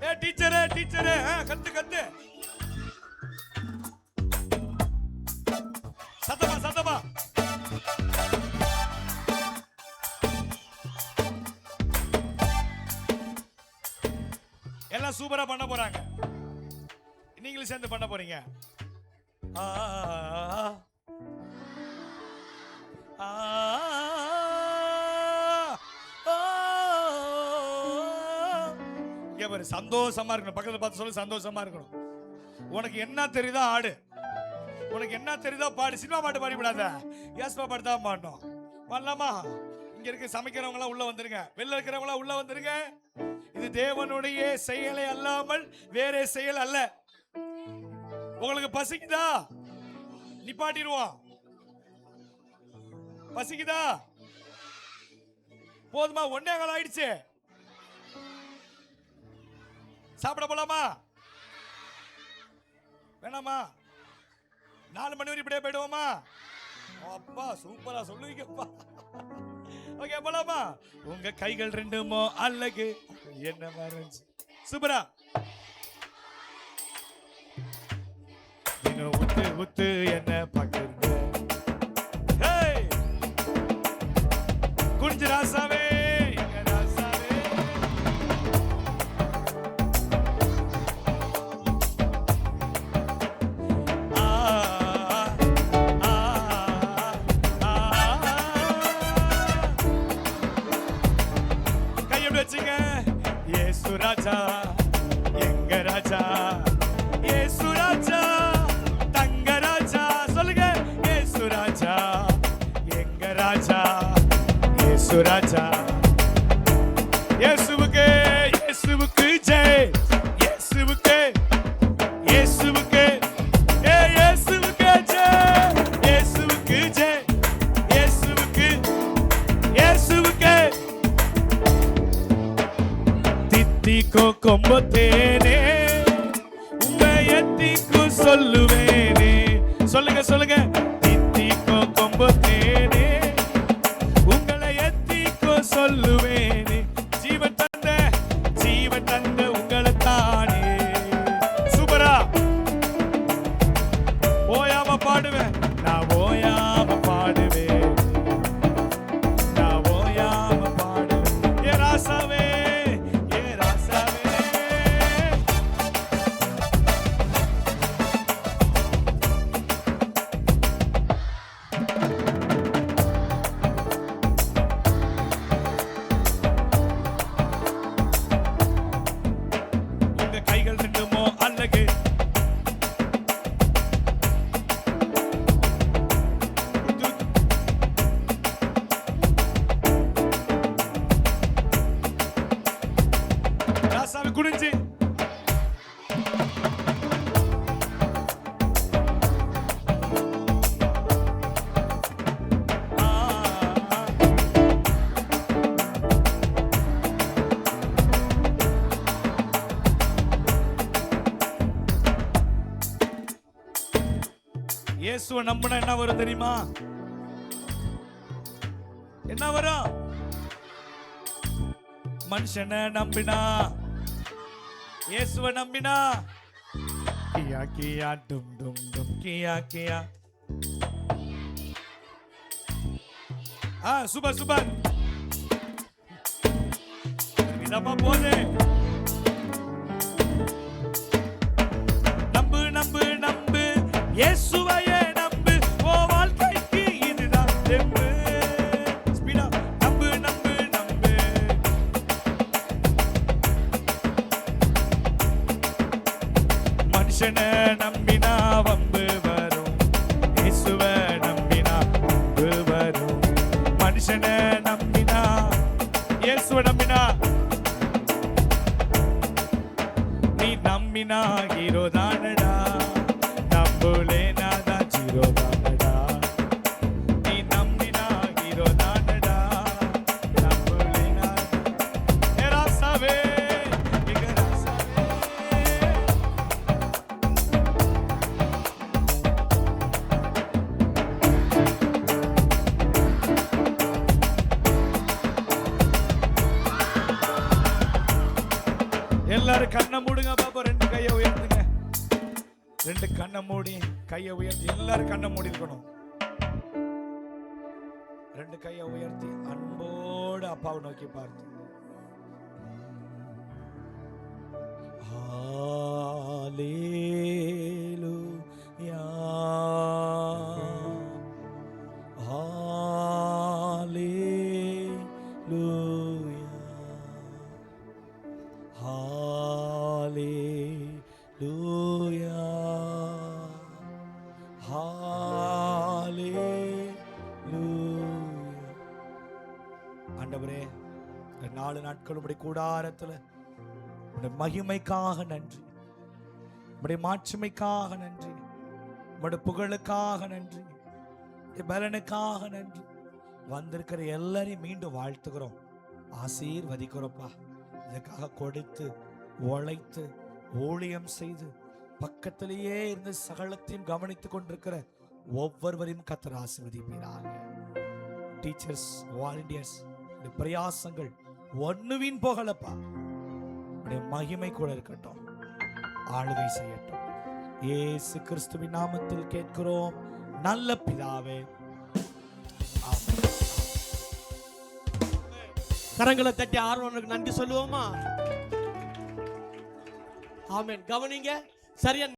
ஏ டீச்சரே டீச்சரே கத்து கத்து. சத்தமா சத்தமா. எல்லாம் சூப்பரா பண்ண போறாங்க. நீங்களும் சேர்ந்து பண்ண போறீங்க. ஆ, ஆ, ஆ, இங்க பாரு, சந்தோஷமா இருக்கணும். பக்கத்துல பார்த்து சொல்லு சந்தோஷமா இருக்கணும். உனக்கு என்ன தெரியுதோ ஆடு, உனக்கு என்ன தெரியுதோ பாடு. சினிமா பாட்டு பாடிவிடாத, ஏஸ்பா பாட்டு தான் பாடணும். வரலாமா? இங்க இருக்க சமைக்கிறவங்க எல்லாம் உள்ள வந்துருங்க, வெளில இருக்கிறவங்க எல்லாம் உள்ள வந்துருங்க. இது தேவனுடைய செயலை அல்லாமல் வேற செயல் அல்ல. உங்களுக்கு பசிக்குதா? நிப்பாட்டிடுவோம். பசிக்குதா? போதுமா? 1:15 ஆயிடுச்சு. சாப்பிட போலாமா? வேணாமா? 4 மணி வரை இப்படியே போயிடுவோமா? அப்பா சூப்பரா சொல்லுவீங்கப்பா. ஓகே போலாமா? உங்க கைகள் ரெண்டுமோ அழகு, என்ன வரைஞ்சு. சூப்பரா. இன்னும் உத்து உத்து என்ன பாக்குறீங்க? ஹேய்! குனிஞ்சு ராசாவே, எங்க ராசாவே. ஆ, ஆ, ஆ, ஆ. கை எப்படி வச்சுங்க? இயேசு ராஜா, எங்க ராஜா, இயேசு ராஜா, தங்க ராஜா. சொல்லுங்க, இயேசு ராஜா, எங்க ராஜா, இயேசு ராஜா. இயேசுவுக்கு, இயேசுவுக்கு ஜெய், இயேசுவுக்கு, இயேசுவுக்கு, இயேசுவுக்கு ஜெய், இயேசுவுக்கு ஜெய், இயேசுவுக்கு, இயேசுவுக்கு. தித்திக்கோ கொம்பத்தேனே, உங்க எத்திக்கு சொல்லுவேனே. சொல்லுங்க சொல்லுங்க, தித்திக்கோ கொம்பத்தேனே, உங்களை எத்திக்கு சொல்லுவேனே. ஜீவன் தந்த, ஜீவன் தந்த உங்களை தானே. சூப்பரா ஓயாம பாடுவேன், நான் ஓயாம பாடுவேன், நான் ஓயாம பாடுவேன். ஏ ராசாவே, ஏ ராசாவே. உங்க கைகள் ரெண்டுமோ அழகு, ராசாவை குனிஞ்சு ஆ, இயேசுவை நம்பினா என்ன வரும் தெரியுமா? என்ன வரும்? மனுஷனை நம்பினா, இயேசுவை நம்பினா, கியா கியா டும் டும் டும் கியா கியா. Super super. இதப்பா போதே. நம்பு நம்பு நம்பு, இயேசுவையே நம்பு, ஓ வாழ்க்கைக்கு இதுதான் தெம்பு. ஸ்பீடா நம்பு நம்பு நம்பு. மனுஷனை நம்பினா வம்பு வரும், இயேசுவை நம்பினா வம்பு வரும். மனுஷனை நம்பினா, இயேசுவை நம்பினா, நீ நம்பினா ஹீரோ தானடா, நம்புலேனா தான் ஜீரோ தானடா. நீ நம்பினா ஹீரோ தானடா, நம்புலேனா. ஏ ராசாவே, எங்க ராசாவே. எல்லாரும் கண்ணை மூடுங்க பாப்பா, ரெண்டு கையை உயர்த்துங்க. ரெண்டு கண்ணை மூடி கையை உயர்த்தி, எல்லாரும் கண்ணை மூடி இருக்கணும். ரெண்டு கையை உயர்த்தி அன்போடு அப்பாவை நோக்கி பார்த்து, ஹalleluya ஹalleluya ஹalleluya ஹalleluya. ஆண்டவரே, இந்த 4 நாட்கள் உம்முடைய கூடாரத்துல உம்முடைய மகிமைக்காக நன்றி, உம்முடைய மாட்சிமைக்காக நன்றி, உம்முடைய புகழுக்காக நன்றி, உம்முடைய பலனுக்காக நன்றி. வந்திருக்கிற எல்லாரையும் மீண்டும் வாழ்த்துகிறோம், ஆசீர்வதிக்கிறோம்ப்பா. இதுக்காக கொடுத்து உழைத்து ஊழியம் செய்து பக்கத்திலேயே இருந்து சகலத்தையும் கவனித்துக் கொண்டிருக்கிற ஒவ்வொருவரையும் கர்த்தர் ஆசீர்வதிப்பீராக. டீச்சர்ஸ், வாலண்டியர்ஸ், பிரயாசங்கள் ஒண்ணுவின் போகலப்பா, மகிமை கூட இருக்கட்டும், ஆளுகை செய்யட்டும். இயேசு கிறிஸ்துவின் நாமத்தில் கேட்கிறோம் நல்ல பிதாவே. ஆமென். கரங்களை தட்டி ஆர்வனுக்கு நன்றி சொல்லுவோமா? ஆமென். கவனிங்க, சரியா